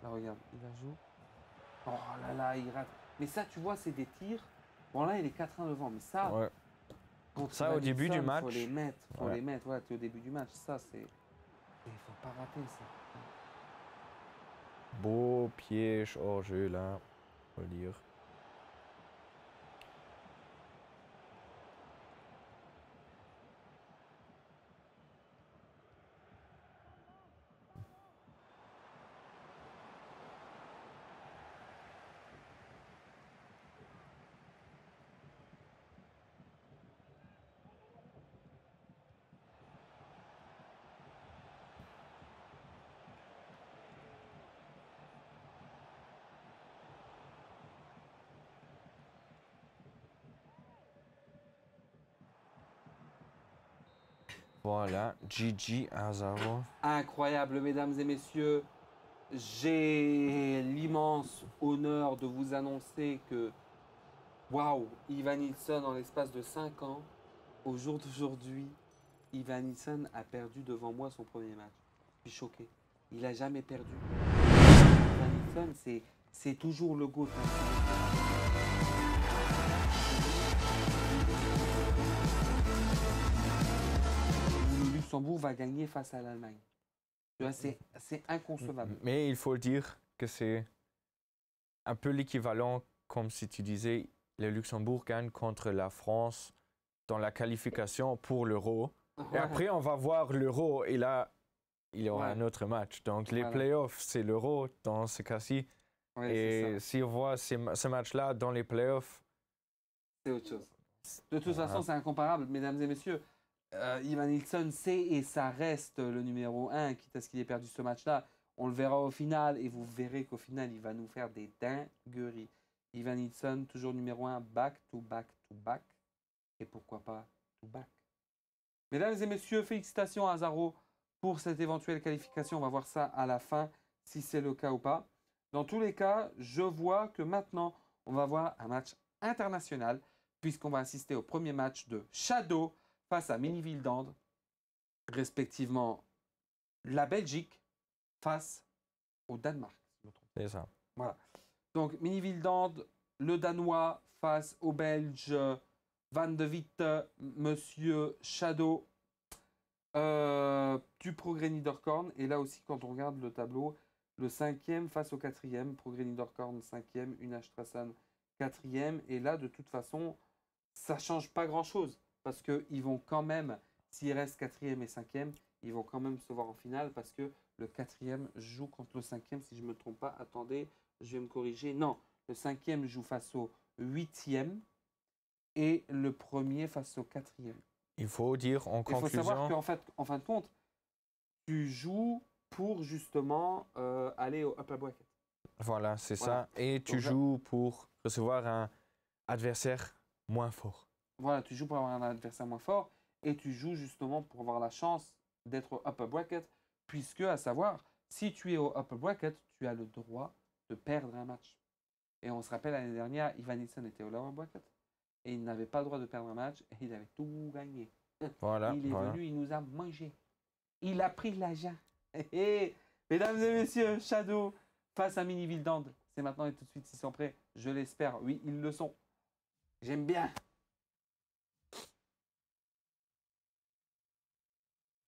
Là, regarde, il la joue. Oh là là, il rate. Mais ça, tu vois, c'est des tirs. Bon, là, il est 4-1 devant, mais ça, Ouais. contre Ça, au début du Davidson, match. faut les mettre. Faut Ouais. les mettre. Voilà, tu es au début du match. Ça, c'est. Il faut pas rater ça. Beau piège hors jeu là, faut le dire. Voilà, GG à Zaro. Incroyable, mesdames et messieurs. J'ai l'immense honneur de vous annoncer que, waouh, Ivan Nilsson, en l'espace de 5 ans, au jour d'aujourd'hui, Ivan Nilsson a perdu devant moi son premier match. Je suis choqué. Il n'a jamais perdu. Ivan Nilsson, c'est toujours le GOAT. Le Luxembourg va gagner face à l'Allemagne. Tu vois, c'est inconcevable. Mais il faut le dire que c'est un peu l'équivalent comme si tu disais le Luxembourg gagne contre la France dans la qualification pour l'Euro. Et Ouais. après, on va voir l'Euro et là, il y aura Ouais. un autre match. Donc, les Voilà. playoffs, c'est l'Euro dans ce cas-ci. Ouais, c'est Et ça. si on voit ce match-là dans les playoffs, C'est autre chose. De toute façon, c'est incomparable, mesdames et messieurs. Ivan Nilsson, c'est et ça reste le numéro 1, quitte à ce qu'il ait perdu ce match-là. On le verra au final et vous verrez qu'au final, il va nous faire des dingueries. Ivan Nilsson, toujours numéro 1, back to back to back. Et pourquoi pas to back. Mesdames et messieurs, félicitations à Zaro pour cette éventuelle qualification. On va voir ça à la fin, si c'est le cas ou pas. Dans tous les cas, je vois que maintenant, on va voir un match international, puisqu'on va assister au premier match de Shadow face à Miniville-Dande, respectivement la Belgique face au Danemark. si je me trompe. c'est ça. Voilà. Donc Miniville-Dande, le Danois face au Belge Van de Witte, Monsieur Shadow du Progrès Niederkorn. Et là aussi, quand on regarde le tableau, le 5e face au 4e, Progrès Niederkorn 5e, Unash Trasan 4e. Et là, de toute façon, ça change pas grand-chose. Parce qu'ils vont quand même, s'ils restent 4e et 5e, ils vont quand même se voir en finale parce que le 4e joue contre le 5e, si je ne me trompe pas. Attendez, je vais me corriger. Non, le 5e joue face au 8e et le premier face au 4e. Il faut dire en Il faut savoir conclusion, qu'en fait, en fin de compte, tu joues pour justement aller au upper bracket. voilà, c'est Voilà. ça. Et tu Donc là- joues pour recevoir un adversaire moins fort. voilà, tu joues pour avoir un adversaire moins fort et tu joues justement pour avoir la chance d'être au upper bracket, puisque, à savoir, si tu es au upper bracket, tu as le droit de perdre un match. Et on se rappelle, l'année dernière, Ivan Nilsson était au lower bracket et il n'avait pas le droit de perdre un match et il avait tout gagné. Voilà, Il est voilà. venu, il nous a mangé. Il a pris l'argent. Mesdames et messieurs, Shadow face à Mini Vildand. C'est maintenant et tout de suite, s'ils sont prêts. Je l'espère. Oui, ils le sont. J'aime bien.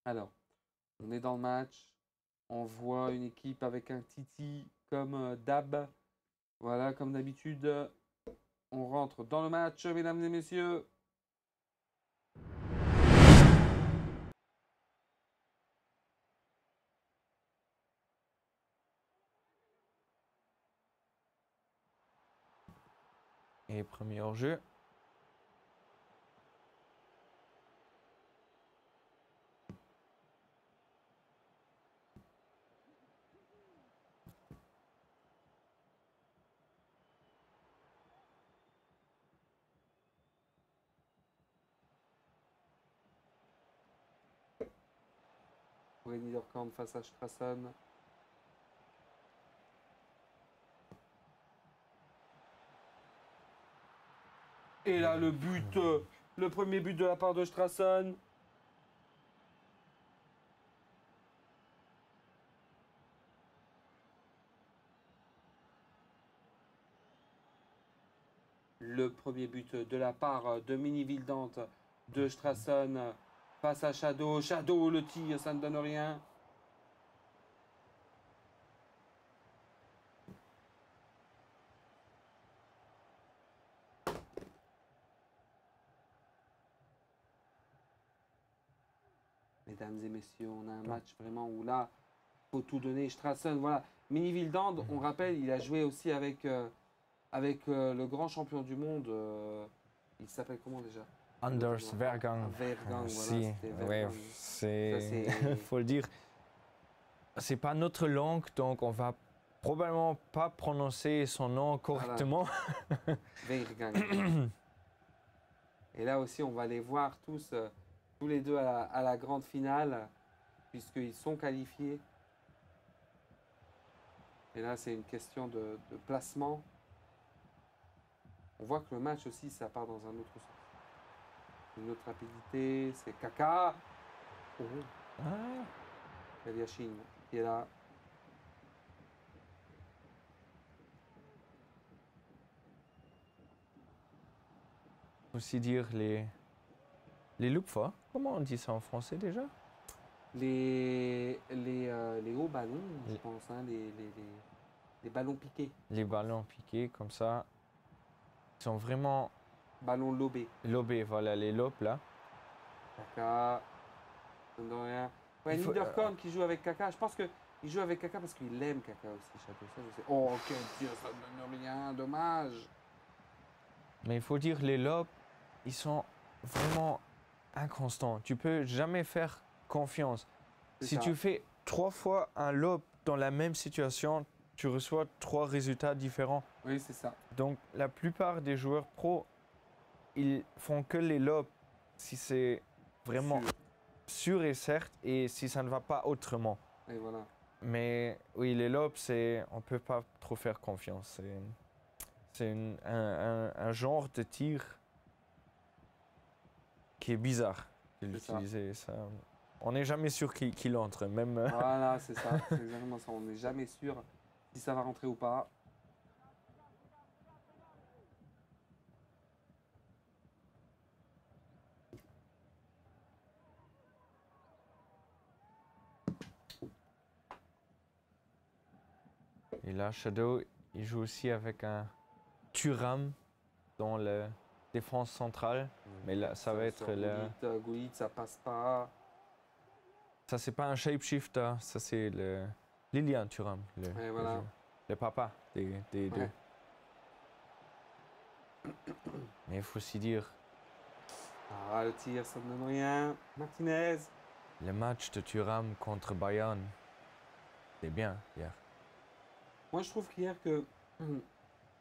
Alors, on est dans le match. On voit une équipe avec un Titi comme Dab. Voilà, comme d'habitude. On rentre dans le match, mesdames et messieurs. Et premier hors-jeu. Renny Dorkamp face à Strassen. Et là, le but, le premier but de la part de Strassen. Le premier but de la part de Mini Vildant de Strassen face à Shadow. Shadow, le tir, ça ne donne rien. Mesdames et messieurs, on a un match vraiment où là, faut tout donner. Strassen, voilà. Mini Vildand, on rappelle, il a joué aussi avec, le grand champion du monde. Il s'appelle comment déjà? Anders Vergang. Vergang, voilà. Si, C'était ouais, Vergang. c'est. Ça, c'est- faut le dire. C'est pas notre langue, donc on va probablement pas prononcer son nom correctement. Vergang. Et là aussi, on va les voir tous, tous les deux à la grande finale, puisqu'ils sont qualifiés. Et là, c'est une question de placement. On voit que le match aussi, ça part dans un autre sens. Une autre rapidité, c'est Kaka. Oh, Ah, Kaliashin qui est là. aussi dire les Lupfa. Comment on dit ça en français déjà? Les hauts ballons, je Les- pense, hein, les ballons piqués, Les ballons piqués comme ça. Ils sont vraiment ballons lobés. lobés, voilà, les lobes là. Kaka, ça ne donne rien. Ouais, Il faut- Niederkorn qui joue avec Kaka, je pense qu'il joue avec Kaka parce qu'il aime Kaka aussi, Shadow. Ça, je sais. Oh, quel tir, ça ne donne rien, dommage. Mais il faut dire, les lobes, ils sont vraiment inconstants. Tu peux jamais faire confiance. C'est Si ça. tu fais 3 fois un lob dans la même situation, tu reçois 3 résultats différents. Oui, c'est ça. Donc la plupart des joueurs pros, ils font que les lobs si c'est vraiment Sûr. sûr et certes et si ça ne va pas autrement. Et voilà. Mais oui, les lobs, on ne peut pas trop faire confiance. C'est un genre de tir qui est bizarre de C'est ça. l'utiliser. Ça. On n'est jamais sûr qu'il entre, même. Voilà, c'est ça. C'est exactement ça. On n'est jamais sûr si ça va rentrer ou pas. Et là, Shadow, il joue aussi avec un Thuram dans la défense centrale. Mais là, ça va être le. Goulit, ça passe pas. Ça, c'est pas un shapeshifter, ça, c'est le Lilian Thuram, Et voilà. le papa des deux. Ouais. Mais il faut aussi dire, Ah, le tir, ça ne donne rien. Martinez. le match de Thuram contre Bayern, c'est bien hier. Moi, je trouve qu'hier que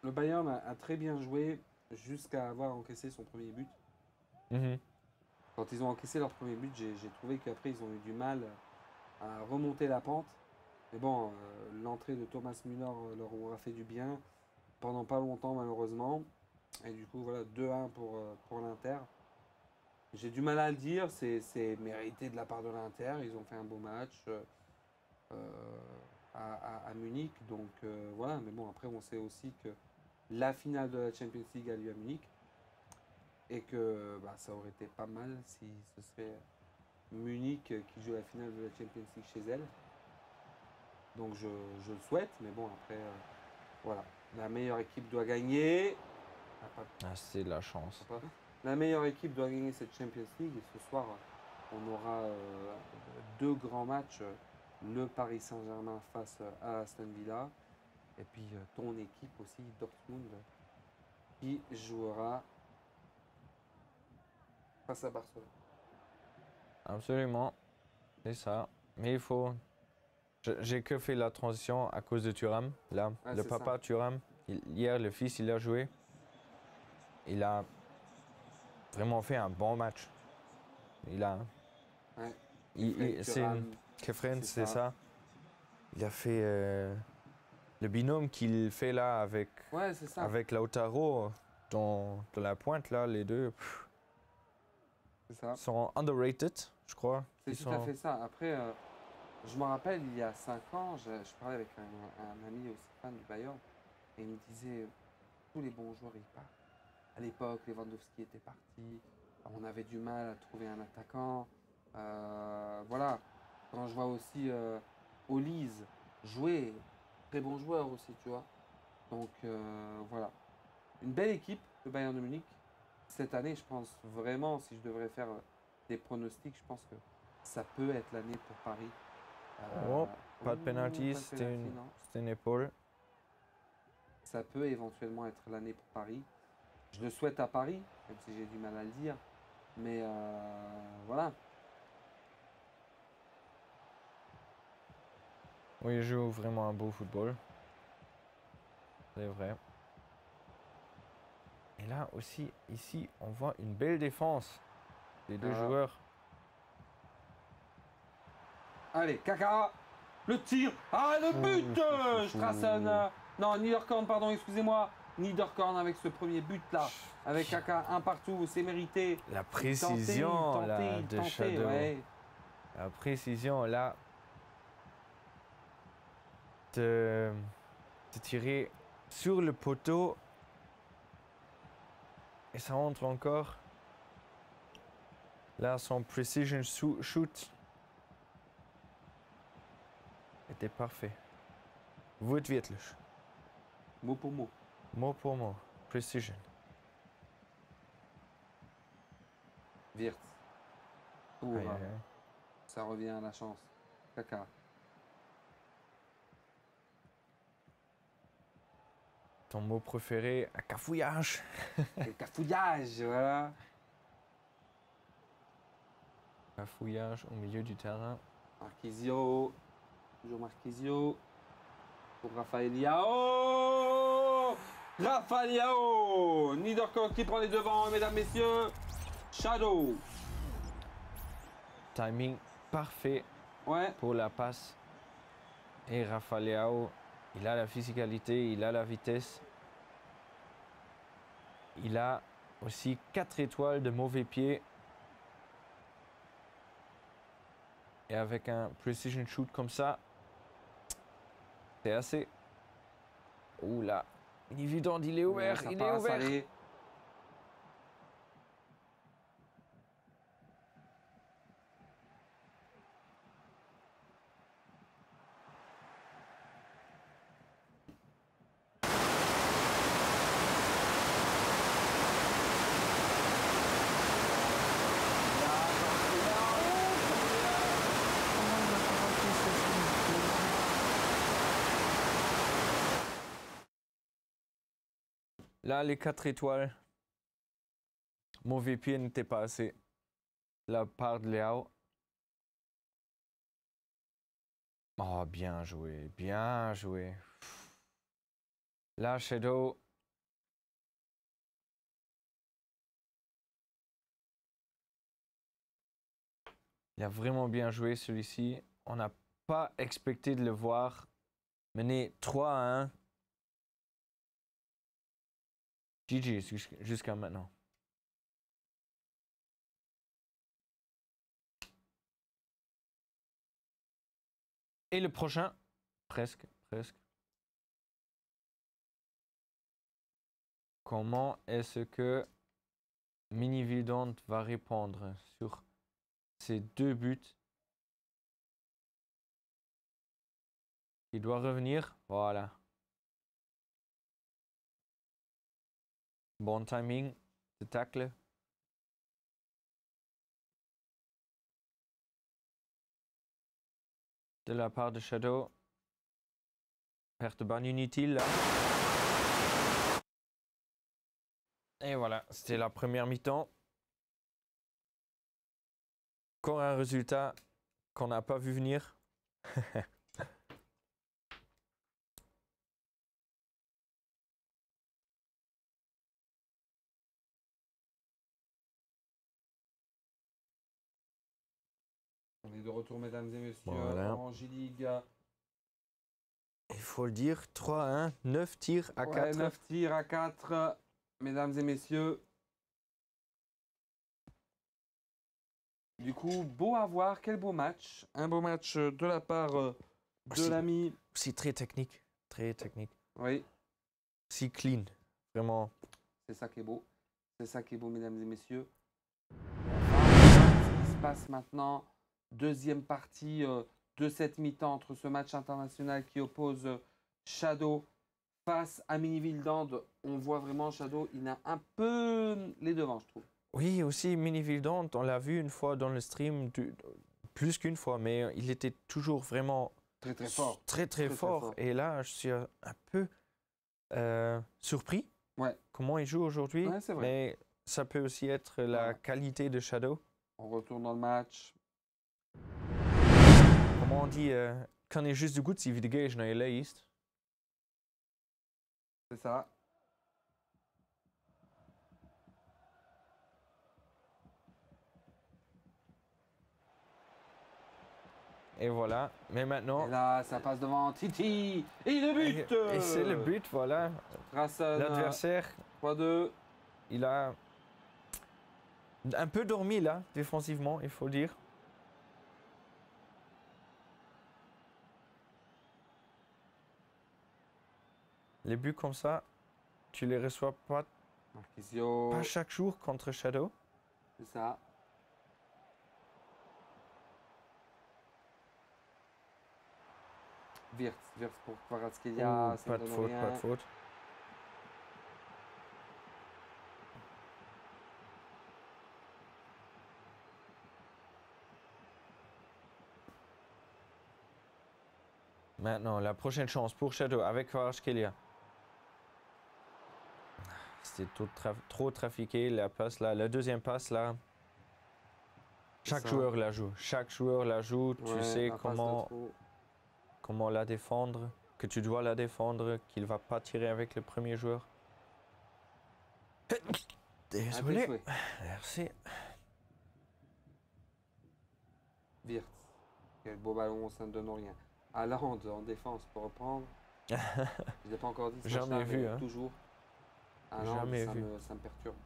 le Bayern a très bien joué jusqu'à avoir encaissé son premier but. Mhm. Quand ils ont encaissé leur premier but, j'ai trouvé qu'après, ils ont eu du mal à remonter la pente. Mais bon, l'entrée de Thomas Müller leur aura fait du bien pendant pas longtemps, malheureusement. Et du coup, voilà, 2-1 pour l'Inter. J'ai du mal à le dire, c'est mérité de la part de l'Inter. Ils ont fait un beau match à Munich. Donc voilà, mais bon, après, on sait aussi que la finale de la Champions League a lieu à Munich. Et que bah, ça aurait été pas mal si ce serait Munich qui joue la finale de la Champions League chez elle. Donc je le souhaite, mais bon, après, voilà. La meilleure équipe doit gagner. Ah, pas- Ah, c'est de la chance. pas- La meilleure équipe doit gagner cette Champions League. Et ce soir, on aura deux grands matchs. Le Paris Saint-Germain face à Aston Villa. Et puis ton équipe aussi, Dortmund, qui jouera face à Barcelone. Absolument. C'est ça. Mais il faut. J'ai que fait la transition à cause de Thuram. Là, Ah, le c'est papa ça. Thuram, hier, le fils, il a joué. Il a vraiment fait un bon match. Il a. Ouais. C'est Kefren, c'est c'est ça. ça. Il a fait le binôme qu'il fait là avec, Ouais, c'est ça. avec Lautaro dans la pointe, là, les deux C'est ça. sont underrated, je crois. C'est Ils tout à sont- fait ça. Après, je me rappelle, il y a 5 ans, je parlais avec un ami aussi fan du Bayern, et il me disait, tous les bons joueurs, ils partent. À l'époque, Lewandowski était parti, on avait du mal à trouver un attaquant. Voilà. Quand je vois aussi Olise jouer, très bon joueur aussi, tu vois. Donc, voilà. Une belle équipe, le Bayern de Munich. Cette année, je pense vraiment, si je devrais faire des pronostics, je pense que ça peut être l'année pour Paris. Oh, pas de penalty, pas de c'était penalty, non. une épaule. Ça peut éventuellement être l'année pour Paris. Je le souhaite à Paris, même si j'ai du mal à le dire. Mais voilà. Oui, il joue vraiment un beau football. C'est vrai. Et là aussi, ici, on voit une belle défense des deux Ah. joueurs. Allez, Kaka, le tir. Ah, le but Strassen. Non, Niederkorn, pardon, excusez-moi. Niederkorn avec ce premier but là. Avec Kaka, un partout, c'est mérité. La précision là, de Shadow. Ouais. La précision là de tirer sur le poteau. Et ça rentre encore. Là, son precision shoot était parfait. Wordt wirklich. Mot pour mot. Mot pour mot. Precision. Wirtz. Pour, Aïe, aïe, aïe. ça revient à la chance. Kaka. Ton mot préféré, un cafouillage. Et le cafouillage, voilà. Cafouillage au milieu du terrain. Marquisio. Toujours Marquisio. Pour Rafael Leao. Rafael Leao. Niederkorn qui prend les devants, mesdames, messieurs. Shadow. Timing parfait Ouais. pour la passe. Et Rafa Leao, il a la physicalité, il a la vitesse. Il a aussi 4 étoiles de mauvais pied. Et avec un precision shoot comme ça, c'est assez. Ouh là, il est évident, il est ouvert, Ça il est passe, ouvert. allez. Là, les 4 étoiles. Mauvais pied n'était pas assez. La part de Léao. Oh, bien joué, bien joué. Là, Shadow. Il a vraiment bien joué celui-ci. On n'a pas expecté de le voir mener 3-1. GG jusqu'à maintenant. Et le prochain, presque. Comment est-ce que Mini-Vidante va répondre sur ces 2 buts? Il doit revenir. Voilà. Bon timing de tacle. De la part de Shadow. Perte de balle inutile là. Et voilà, c'était la première mi-temps. Encore un résultat qu'on n'a pas vu venir. On est de retour, mesdames et messieurs. Voilà. Orange League. Il faut le dire, 3-1, 9 tirs à 4. 9 tirs à 4, mesdames et messieurs. Du coup, beau à voir, quel beau match. Un beau match de la part de Aussi. l'ami. C'est très technique. Très technique. Oui, Si clean. Vraiment. c'est ça qui est beau. C'est ça qui est beau, mesdames et messieurs. Ce qui se passe maintenant, deuxième partie de cette mi-temps entre ce match international qui oppose Shadow face à Mini-Vidante. On voit vraiment Shadow, il a un peu les devants, je trouve. Oui, aussi Mini-Vidante, on l'a vu une fois dans le stream, plus qu'une fois, mais il était toujours vraiment Très très fort. Très fort. Et là, je suis un peu surpris Ouais. comment il joue aujourd'hui. Ouais, c'est vrai. Mais ça peut aussi être la Voilà. qualité de Shadow. On retourne dans le match. Comment on dit, kan je juste de goed zien wie de gauge naar je leest. C'est ça. Et voilà. Mais maintenant, Et là, ça passe devant Titi. Et le but et c'est le but, voilà. Rasson, L'adversaire, 3-2. il a un peu dormi là, défensivement, il faut dire. Les buts comme ça, tu les reçois pas Marquisio. chaque jour contre Shadow. C'est ça. Wirtz pour Kvaratskhelia. Oh, ça pas ne de donne faute, rien. pas de faute. Maintenant, la prochaine chance pour Shadow avec Kvaratskhelia. C'était trop trafiqué, la passe là, la deuxième passe là. Chaque ça. joueur la joue. Chaque joueur la joue. Tu Ouais, sais la passe de trop. comment la défendre, que tu dois la défendre, qu'il ne va pas tirer avec le premier joueur. Désolé. À tes souhaits. Merci. Wirtz. Quel beau ballon, ça ne donne rien. Haaland en défense pour reprendre. Je ne l'ai pas encore dit. ce Jamais match-là, vu, mais hein. Toujours. Haaland, Jamais ça vu. ça me perturbe.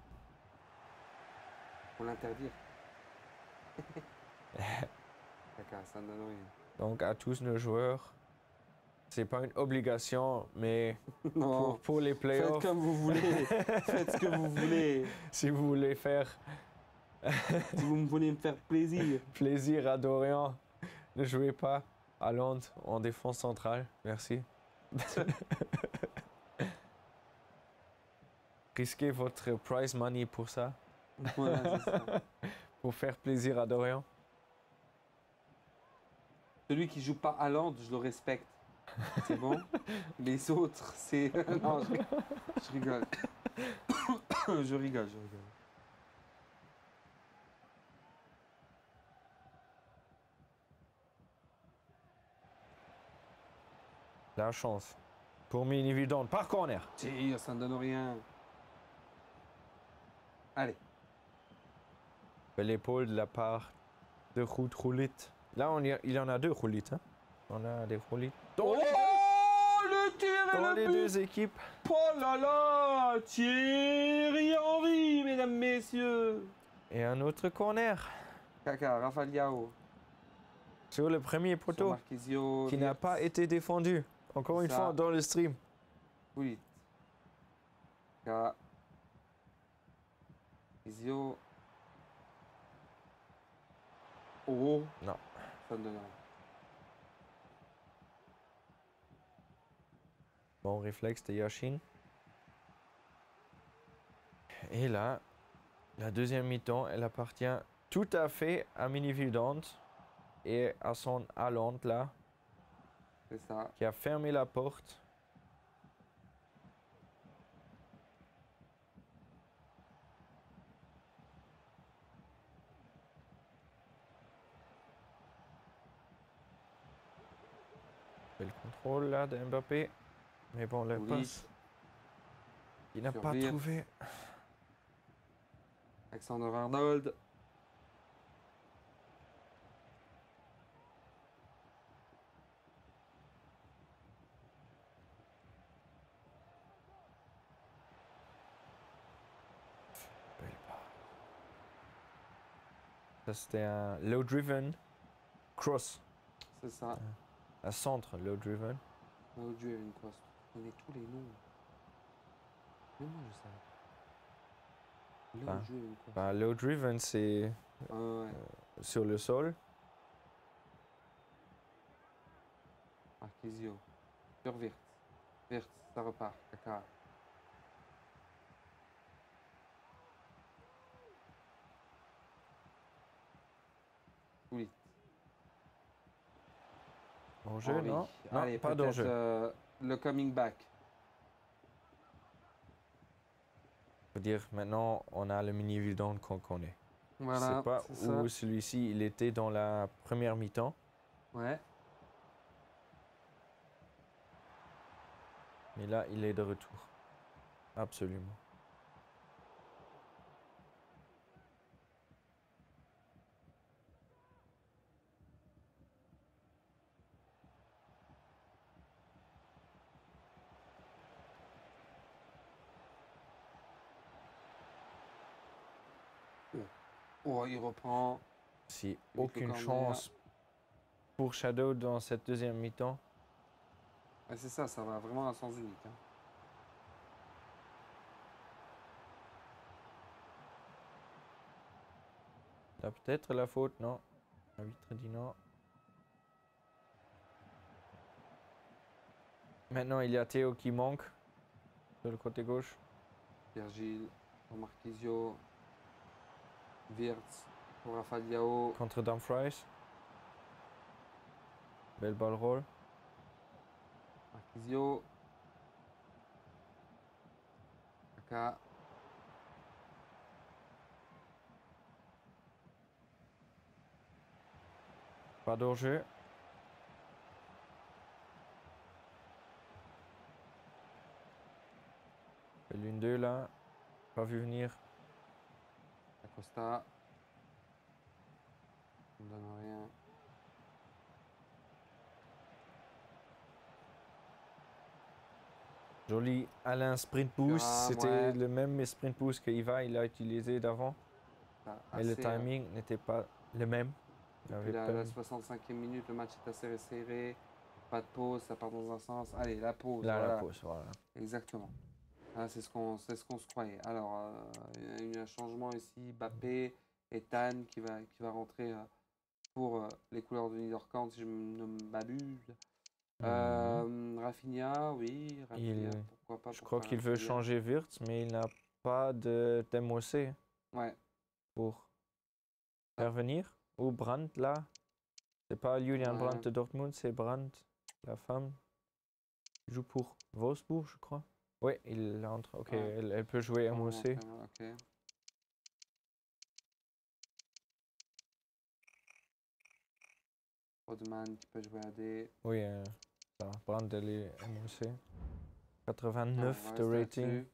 Faut l'interdire. Caca, ça ne donne rien. Donc à tous nos joueurs, c'est pas une obligation, mais Non, pour les faites playoffs, comme vous voulez. Faites ce que vous voulez. si vous voulez faire Si vous voulez me faire plaisir. plaisir à Dorian, ne jouez pas à Londres en défense centrale. Merci. Risquez votre prize money pour ça, Voilà, c'est ça. pour faire plaisir à Dorian. Celui qui joue pas Haaland, je le respecte. C'est bon. Les autres, c'est. Non, je rigole. Je rigole. La chance pour Mini-Vidante par corner. Tire, ça ne donne rien. Allez. Belle épaule de la part de roulites. Là, il y en a deux roulites. Hein. On a des roulites Oh, le tir et dans le les but. deux équipes. Oh là là, Thierry Henry, mesdames, messieurs. Et un autre corner Kaka, Rafael Leao. sur le premier Sur poteau Marquisio, qui n'a Wirtz, pas été défendu. Encore une Ça. fois dans le stream. Gullit. Kaka. Marquisio. Oh. Non. Ça ne donne rien. Bon réflexe de Yashin. Et là, la deuxième mi-temps, elle appartient tout à fait à Mini-Vidante et à son Haaland là, C'est ça. qui a fermé la porte. Bel contrôle là de Mbappé. Mais bon, la Oui. passe, il n'a Sur pas Wirtz. trouvé. Alexander Arnold. Belle passe. Ça, c'était un low-driven cross. C'est ça. Un centre low-driven. Oh Dieu, une cross. Je connais tous les noms. Mais moi, je sais. Là, Ah. Dieu, une cross. Bah, low-driven, c'est Ah ouais. sur le sol. Marquisio. Sur Wirtz. Wirtz, ça repart. Kaka. Oui. Danger, Henry. non? Non, Allez, pas peut-être danger. le coming back. Je veux dire, maintenant, on a le mini-vidant qu'on connaît. Je Voilà, sais pas c'est où ça. celui-ci il était dans la première mi-temps, Ouais. mais là, il est de retour. Absolument. Oh, il reprend. Si le aucune corner. chance pour Shadow dans cette deuxième mi-temps. Ouais, c'est ça, ça va vraiment à sens unique. Hein. Là, peut-être la faute, non. L'arbitre dit non. Maintenant, il y a Théo qui manque sur le côté gauche. Virgile, pour Marquisio. Wirtz, pour Rafael Leao. Contre Dumfries. Belle balle roll. Marquisio. Kaka. Pas d'enjeu. L'une d'eux là. Pas vu venir. Acosta. On ne donne rien. Joli Alain Sprint Boost. Thuram, C'était ouais. le même Sprint Boost que Iva il a utilisé d'avant. Ça, Mais le assez, timing n'était pas le même. Il Depuis avait la pas 65e minute, le match est assez resserré. Pas de pause, ça part dans un sens. Allez, la pause. là, voilà. la pause. Voilà. Exactement. Ah, c'est ce qu'on se croyait. Alors, il y a eu un changement ici. Mbappé et Tan qui va rentrer pour les couleurs de Niederkorn, si je ne m'abuse. Rafinha, oui. Rafinha, Il- pourquoi pas. Je pour crois faire qu'il un veut plaisir. changer Wirtz, mais il n'a pas de d'MOC Ouais. pour faire venir. Ou Brandt là. C'est pas Julian Ouais. Brandt de Dortmund, c'est Brandt, la femme. Il joue pour Wolfsburg, je crois. Oui, il entre. Ok, Ouais. elle peut jouer Bon, MOC. très bien, ok. Rodman qui peut jouer AD. Oui, ça va. Brandt, elle est MOC. Alors, 89 on va de rester rating. là-dessus.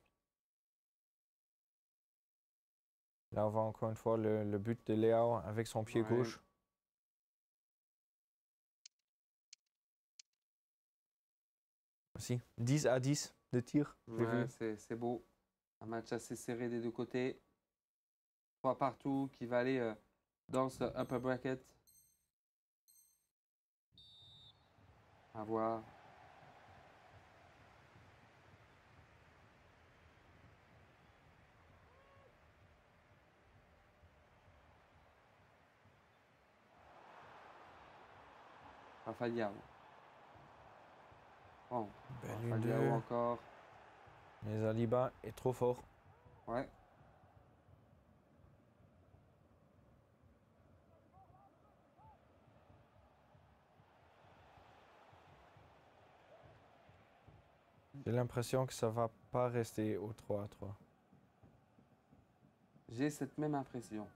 Là, on voit encore une fois le but de Léao avec son pied Ouais. gauche. aussi. 10 à 10 de tir. j'ai Ouais, vu. c'est beau. Un match assez serré des deux côtés. 3 partout qui va aller dans ce upper bracket. À voir. Rafa Diao. Bon, Belle Rafa une Diao deux. encore. Mais Saliba est trop fort. Ouais. J'ai l'impression que ça va pas rester au 3 à 3. J'ai cette même impression.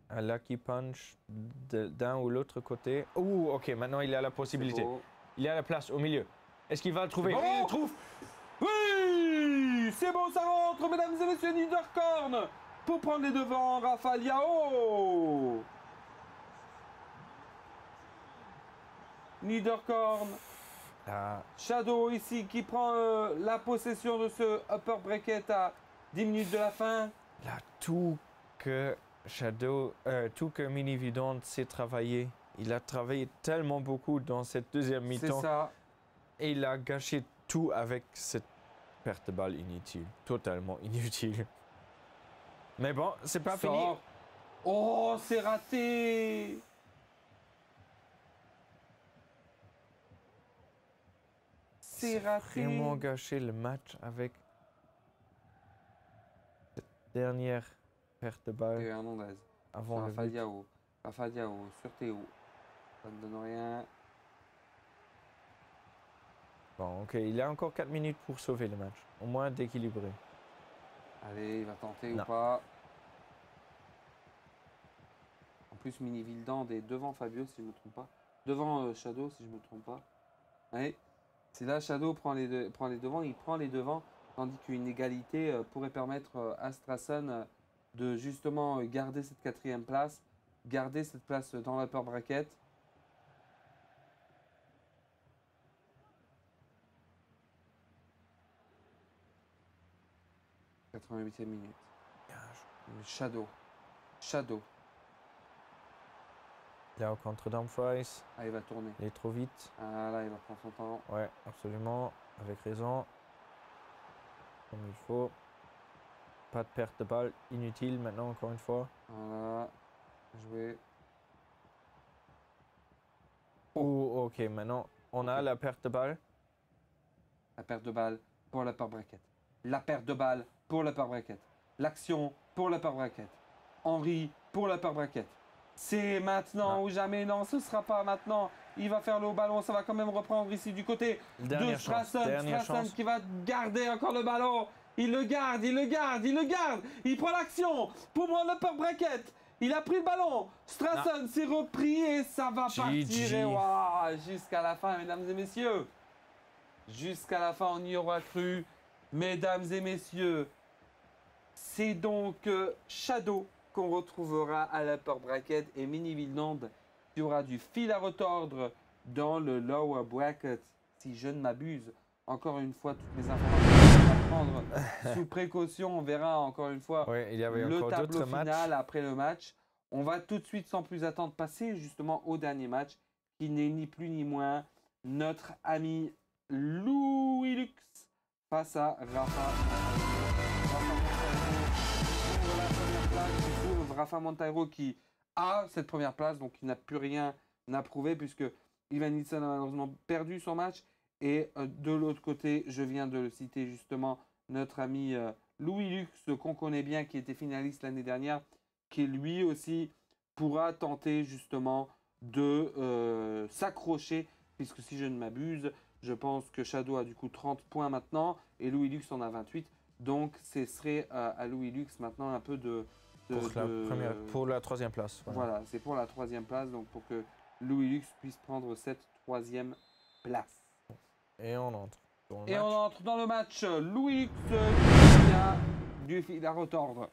Un lucky punch d'un ou l'autre côté. Ouh, ok, maintenant il a la possibilité. C'est beau. Il a la place au milieu. Est-ce qu'il va le trouver? C'est bon. Il le trouve. Oui, c'est bon, ça rentre, mesdames et messieurs, Niederkorn pour prendre les devants, Rafa Diao. Niederkorn, Ah, Shadow ici qui prend la possession de ce upper bracket à 10 minutes de la fin. là, tout que Shadow, tout que Mini Vidante sait travailler. Il a travaillé tellement beaucoup dans cette deuxième C'est mi-temps. ça. Et il a gâché tout avec cette perte de balle inutile. Totalement inutile. Mais bon, c'est pas fini. Sort. Oh, c'est raté. C'est raté. Vraiment gâché le match avec cette dernière perte de balle Et Hernandez. avant le Rafa but. Diao. Rafa Diao sur Théo. Ça ne donne rien. Bon, ok, il a encore 4 minutes pour sauver le match. Au moins d'équilibrer. Allez, il va tenter Non. ou pas. En plus, Mini Vildand est devant Fabio, si je ne me trompe pas. Devant Shadow, si je ne me trompe pas. Allez, c'est là Shadow prend les devants, il prend les devants, tandis qu'une égalité pourrait permettre à Strassen de justement garder cette 4e place, garder cette place dans l'upper bracket. « 88e minute. Shadow. Shadow. Là, au contre Dumfries, Ah, il va tourner. il est trop vite. Ah là, il va prendre son temps. Ouais, absolument. Avec raison. Comme il faut. Pas de perte de balle inutile maintenant, encore une fois. Voilà. Jouer. Oh, ok, maintenant, on a Ok. la perte de balle. La perte de balle pour l'upper bracket. La perte de balle pour l'upper bracket. L'action pour l'upper bracket. Henry pour l'upper bracket. C'est maintenant Non. ou jamais. Non, ce sera pas maintenant. Il va faire le haut ballon. Ça va quand même reprendre ici du côté de Dernière chance. Strassen. Dernière Strassen chance. qui va garder encore le ballon. Il le garde, il le garde, il le garde. Il prend l'action pour prendre l'upper bracket. Il a pris le ballon. Strassen s'est repris et ça va GG. partir. Et waouh, jusqu'à la fin, mesdames et messieurs. Jusqu'à la fin, on y aura cru. Mesdames et messieurs, c'est donc Shadow qu'on retrouvera à l'upper bracket et Mini Vildand qui aura du fil à retordre dans le lower bracket, si je ne m'abuse. Encore une fois, toutes les informations à prendre sous précaution. On verra encore une fois Ouais, il y avait le encore tableau d'autres final matchs. après le match. On va tout de suite, sans plus attendre, passer justement au dernier match, qui n'est ni plus ni moins notre ami Louis Lux face à Rafa Monteiro qui a cette première place, donc il n'a plus rien à prouver puisque Ivan Nilsson a malheureusement perdu son match. Et de l'autre côté, je viens de le citer justement, notre ami Louis Lux, qu'on connaît bien, qui était finaliste l'année dernière, qui lui aussi pourra tenter justement de s'accrocher, puisque si je ne m'abuse, je pense que Shadow a du coup 30 points maintenant, et Louis Lux en a 28. Donc ce serait à Louis Lux maintenant un peu Pour la troisième place. Voilà, c'est pour la 3e place, donc pour que Louis Lux puisse prendre cette 3e place. Et on entre dans le Et match. on entre dans le match. Louis Lux qui a du fil à retordre.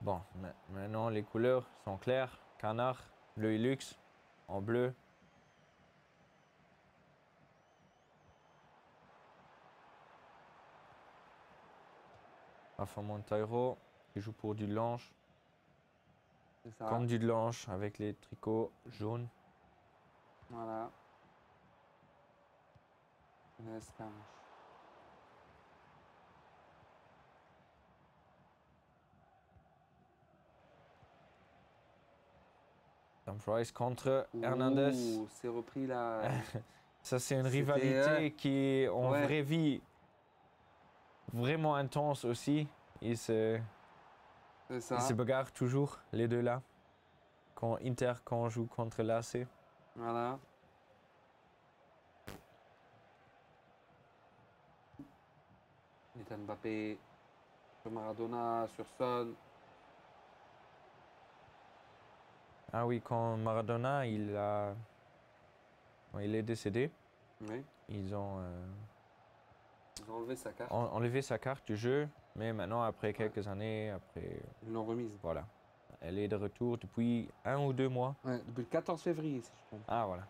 Bon, maintenant les couleurs sont claires. Canard, le Hilux, en bleu. Rafa Monteiro, qui joue pour Dudelange. C'est ça. Comme Dudelange, avec les tricots jaunes. Voilà. L'escarge. Dumfries contre Hernandez. Ouh, c'est repris là. Ça, c'est une C'était, rivalité qui est en ouais. vraie vie vraiment intense aussi. Ils se C'est bagarrent toujours, les deux là. Quand on joue contre l'AC. Voilà. Nathan Mbappé sur Maradona, sur Son. Ah oui, quand Maradona, il est décédé, Oui. ils ont Ils ont enlevé sa carte. enlevé sa carte du jeu. Mais maintenant, après quelques années, Ils l'ont remise. voilà. Elle est de retour depuis 1 ou 2 mois. Ouais, depuis le 14 février, si je trompe. Ah, voilà.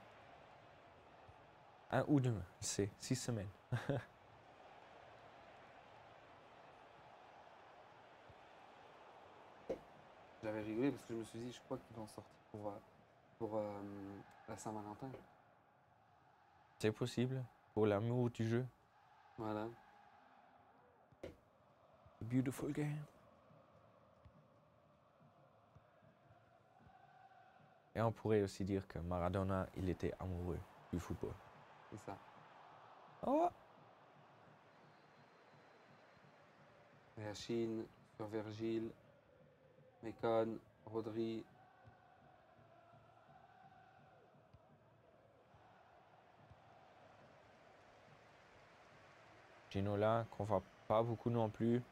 1 ou 2 mois, c'est 6 semaines. J'avais rigolé parce que je me suis dit, je crois qu'ils l'ont sorti pour la Saint-Valentin. C'est possible, pour l'amour du jeu. Voilà. Beautiful game. Et on pourrait aussi dire que Maradona, il était amoureux du football. C'est ça. Oh. Et la Chine, sur Virgile, Mécon, Rodri. Ginola, qu'on voit pas beaucoup non plus.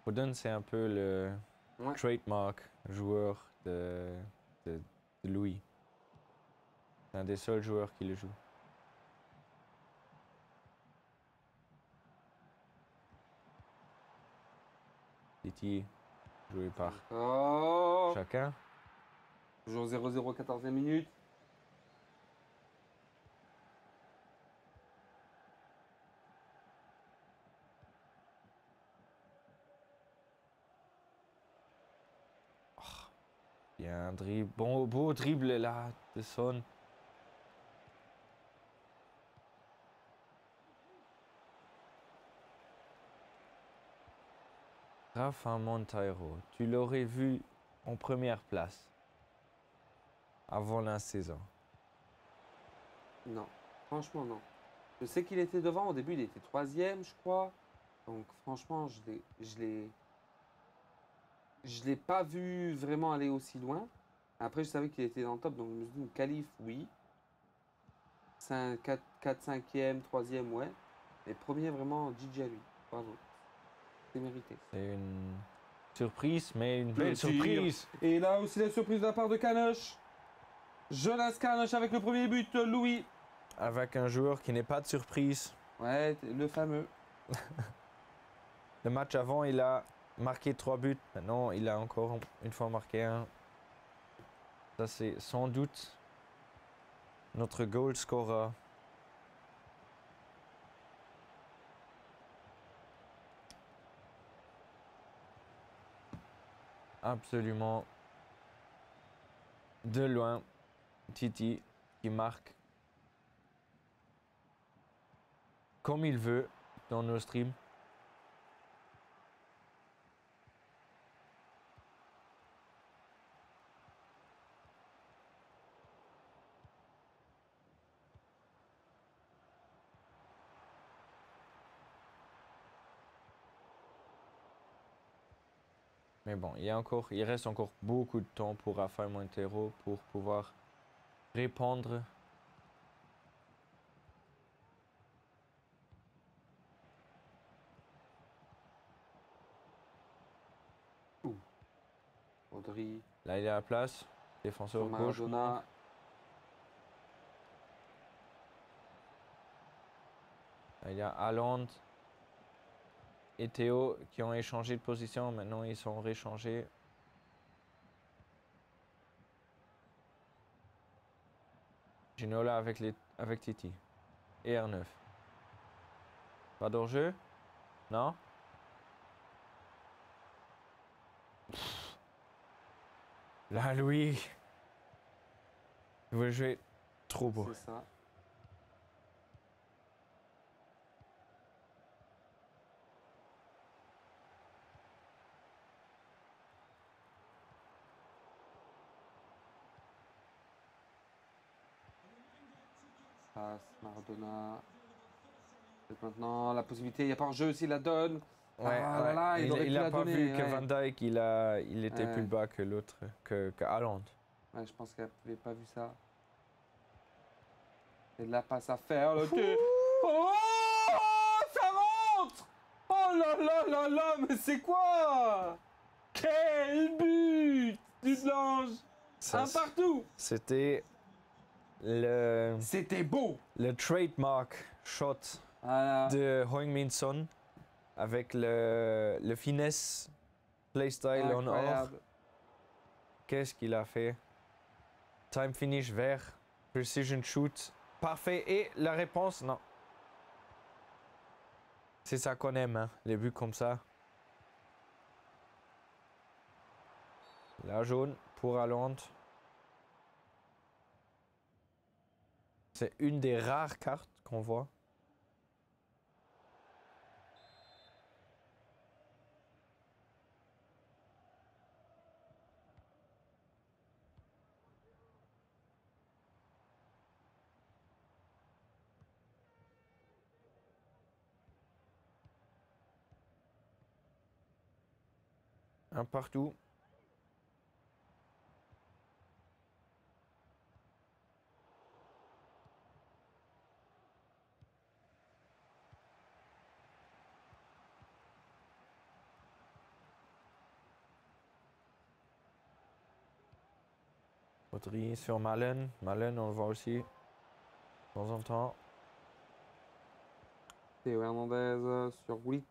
Foden, c'est un peu le Ouais. trademark joueur de Louis. C'est un des seuls joueurs qui le joue. Titi, joué par Oh, chacun. toujours 0-0, 14e minute. Il y a un dribble, beau dribble là de Son. Rafa Monteiro, tu l'aurais vu en première place avant la saison. Non, franchement non. Je sais qu'il était devant, au début il était 3e je crois. Donc franchement je l'ai pas vu vraiment aller aussi loin. Après je savais qu'il était dans le top, donc je me suis dit une qualif oui. 4, 5e, 3e ouais. Mais premier vraiment DJ à lui. Bravo. C'est mérité. C'est une surprise, mais une belle Le tir. surprise. Et là aussi la surprise de la part de Canoche. Jonas Canoche avec le premier but, Louis. Avec un joueur qui n'est pas de surprise. Ouais, le fameux. Le match avant, il a marqué 3 buts. Maintenant, il a encore une fois marqué un. Ça, c'est sans doute notre goal scorer. Absolument de loin, Titi qui marque comme il veut dans nos streams. Mais bon, il reste encore beaucoup de temps pour Rafael Monteiro pour pouvoir répondre. Rodri, Là, il est à la place. Défenseur sur gauche. Maradona. Il y a Haaland et Théo qui ont échangé de position. Maintenant, ils sont réchangés. Ginola avec Titi. Et R9. Pas d'enjeu? Non? Là, Louis. Il veut jouer trop beau. C'est ça. Passe, Maradona. Et maintenant, la possibilité, il n'y a pas en jeu s'il la donne. Ouais, Ah là là, il aurait pu il a la pas donner, vu que ouais. Van Dijk, il était Ouais. plus bas que l'autre, que Haaland. Ouais, je pense qu'elle n'avait pas vu ça. Et la passe à faire, le tir. Oh, ça rentre! Oh là là là là, mais c'est quoi? Quel but du Blanche! Ça, Un partout! C'était le C'était beau! trademark shot Voilà. de Heung-min Son avec le finesse playstyle en or. Incroyable. Qu'est-ce qu'il a fait? Time finish vert, precision shoot, parfait. Et la réponse, non. C'est ça qu'on aime, hein, les buts comme ça. La jaune pour Haaland. C'est une des rares cartes qu'on voit. Un partout. Rodri sur Malen. Malen, on le voit aussi de temps en temps. Théo Hernandez sur 8.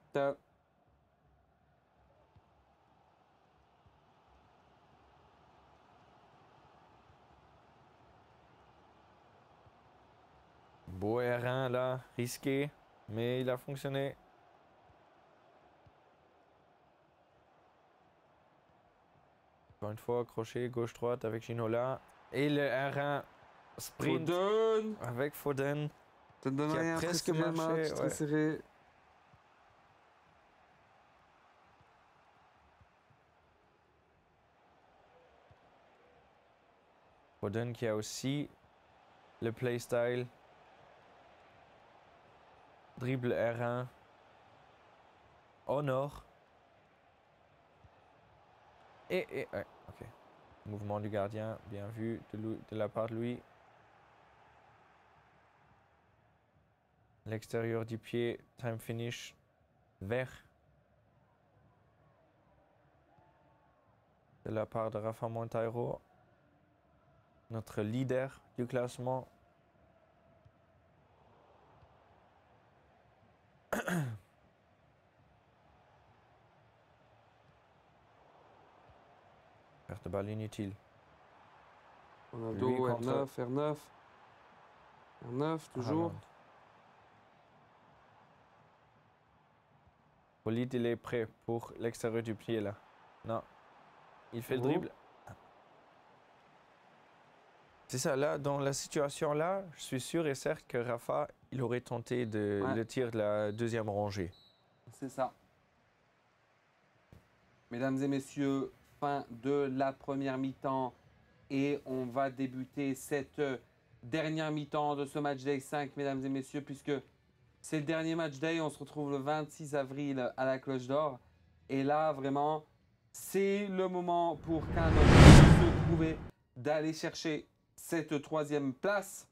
Beau R1 là, risqué, mais il a fonctionné. Encore une fois, crochet gauche-droite avec Ginola. Et le R1 sprint Foden! avec Foden. Ça ne donne Qui a rien, presque très serré le marché, match, très ouais. serré. Foden qui a aussi le playstyle. Dribble R1. Honor. Et ouais, ok. Mouvement du gardien, bien vu de la part de lui. L'extérieur du pied, time finish, vert. De la part de Rafa Monteiro, notre leader du classement. Perte de balle inutile. Ronaldo, Lui contre- R9, R9, toujours. Haaland. Polite, il est prêt pour l'extérieur du pied là. Non. Il fait le Oh. dribble. C'est ça, là, dans la situation là, je suis sûr et certain que Rafa, il aurait tenté Ouais. le tir de la deuxième rangée. C'est ça. Mesdames et messieurs, fin de la première mi-temps et on va débuter cette dernière mi-temps de ce match day 5, mesdames et messieurs, puisque c'est le dernier match day. On se retrouve le 26 avril à la Cloche d'Or. Et là, vraiment, c'est le moment pour qu'un homme puisse se prouver d'aller chercher cette troisième place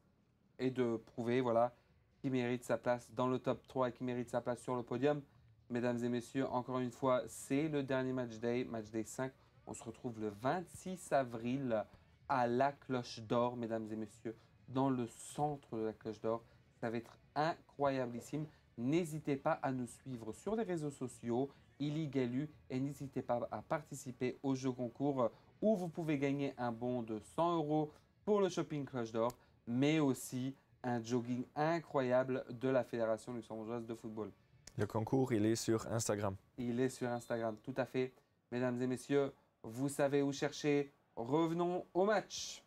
et de prouver, voilà, qui mérite sa place dans le top 3 et qui mérite sa place sur le podium. Mesdames et messieurs, encore une fois, c'est le dernier match day 5. On se retrouve le 26 avril à la Cloche d'Or, mesdames et messieurs, dans le centre de la Cloche d'Or. Ça va être incroyablissime. N'hésitez pas à nous suivre sur les réseaux sociaux, Illigalu, et n'hésitez pas à participer au jeu concours où vous pouvez gagner un bon de 100 € pour le shopping Cloche d'Or, mais aussi un jogging incroyable de la Fédération luxembourgeoise de football. Le concours, il est sur Instagram. Il est sur Instagram, tout à fait. Mesdames et messieurs, vous savez où chercher. Revenons au match.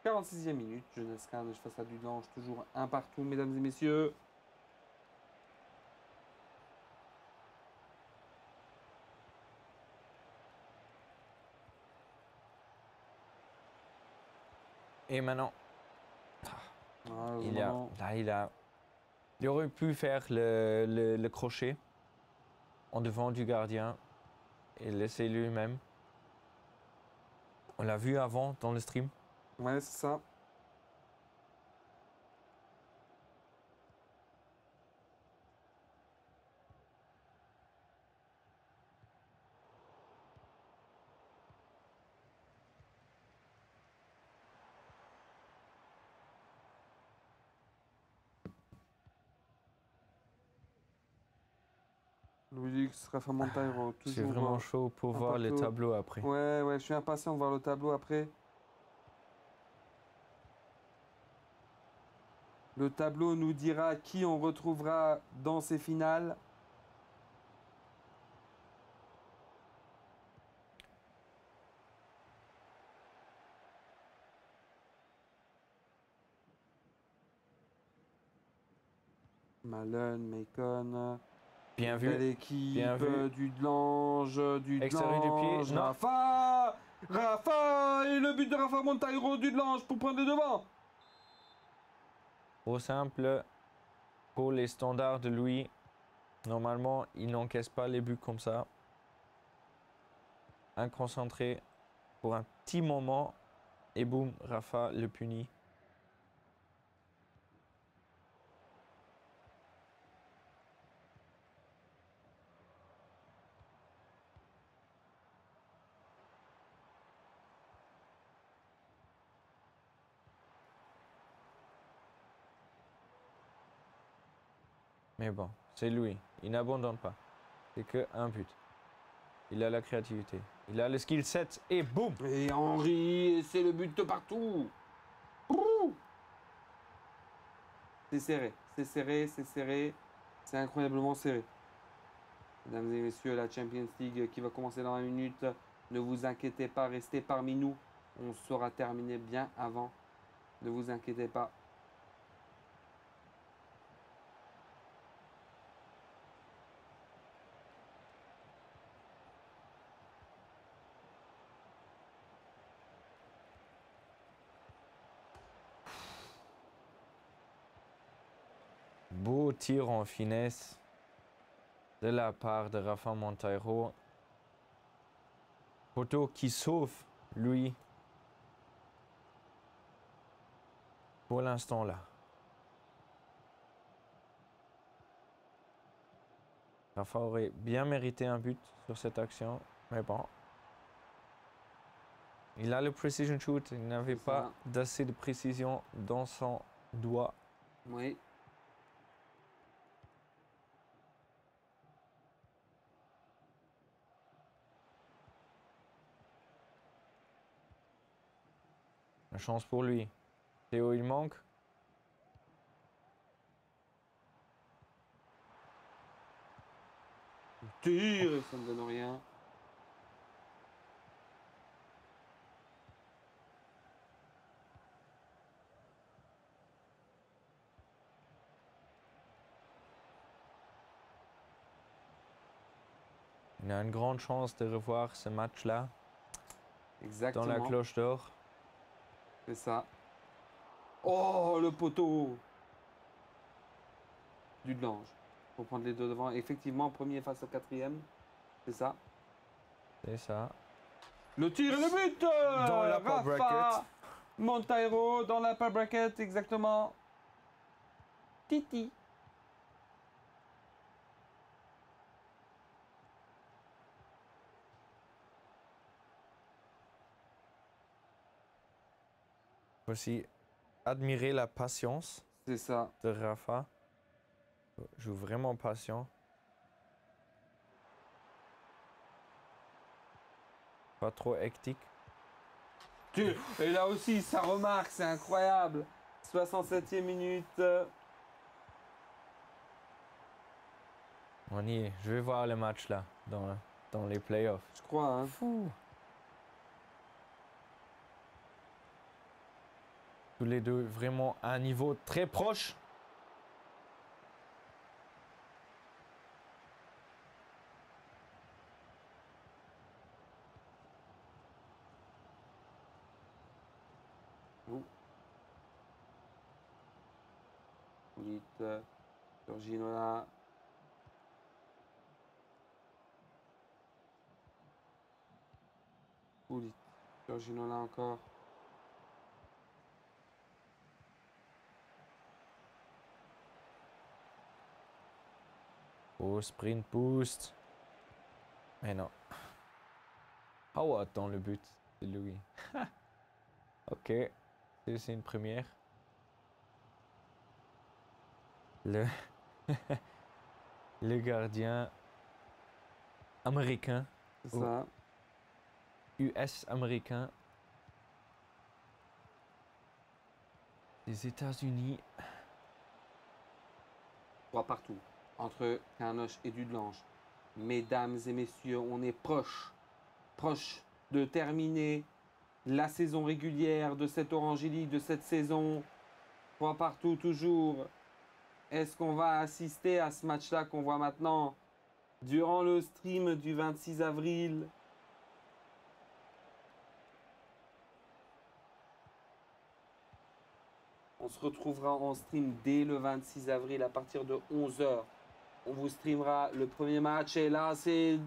« 46e minute, Jeunesse Carnage face à Dudelange, toujours un partout, mesdames et messieurs. Et maintenant, Ah, il aurait pu faire le crochet en devant du gardien et laisser lui-même. On l'a vu avant dans le stream. Ouais, c'est ça. Louis Rafa Monteiro, toujours. C'est vraiment chaud pour un voir le partout. tableau après. Ouais, je suis impatient de voir le tableau après. Le tableau nous dira qui on retrouvera dans ces finales. Malen, Macon. Bien Belle vu. équipe, bien vu. Dudelange, Extérieur du pied, non. Rafa et le but de Rafa Monteiro, Dudelange pour prendre le devant. Trop simple pour les standards de Louis. Normalement, il n'encaisse pas les buts comme ça. Inconcentré pour un petit moment. Et boum, Rafa le punit. Mais bon, c'est Louis. Il n'abandonne pas. C'est que un but. Il a la créativité. Il a le skill set et boum. Et Henry, c'est le but de partout. Ouh. C'est serré, c'est serré, c'est serré. C'est incroyablement serré. Mesdames et messieurs, la Champions League qui va commencer dans 1 minute. Ne vous inquiétez pas, restez parmi nous. On sera terminé bien avant. Ne vous inquiétez pas. Beau tir en finesse de la part de Rafa Monteiro. Poteau qui sauve Louis pour l'instant là. Rafa aurait bien mérité un but sur cette action, mais bon. Il a le precision shoot, il n'avait C'est pas ça. d'assez de précision dans son doigt. Oui. La chance pour lui. Théo, il manque. Tire, ça ne donne rien. Il a une grande chance de revoir ce match-là Exactement. dans la cloche d'or. C'est ça. Oh, le poteau Dudelange. Pour prendre les deux devant. Effectivement, premier face au quatrième. C'est ça. C'est ça. Le tir et le but Dans la Rafa bracket. Monteiro dans la bracket, exactement. Titi. aussi admirer la patience C'est ça. de Rafa. Il joue vraiment patient. Pas trop hectique. Et là aussi, ça remarque, c'est incroyable. 67e minute. On y est. Je vais voir le match là, dans les playoffs. Je crois, hein. Fou. Tous les deux vraiment à un niveau très proche. Vite. Sur Ginola. Oulit. Sur Ginola encore. Oh, sprint boost. Mais non. Howard dans le but de Louis. Ok, c'est une première. Le, le gardien américain, C'est ça. US américain des États-Unis. 3 partout. Entre Carnoche et Dudelange. Mesdames et messieurs, on est proche de terminer la saison régulière de cette Orange League, de cette saison. 3 partout toujours. Est-ce qu'on va assister à ce match-là qu'on voit maintenant durant le stream du 26 avril? On se retrouvera en stream dès le 26 avril à partir de 11 h. On vous streamera le premier match et là c'est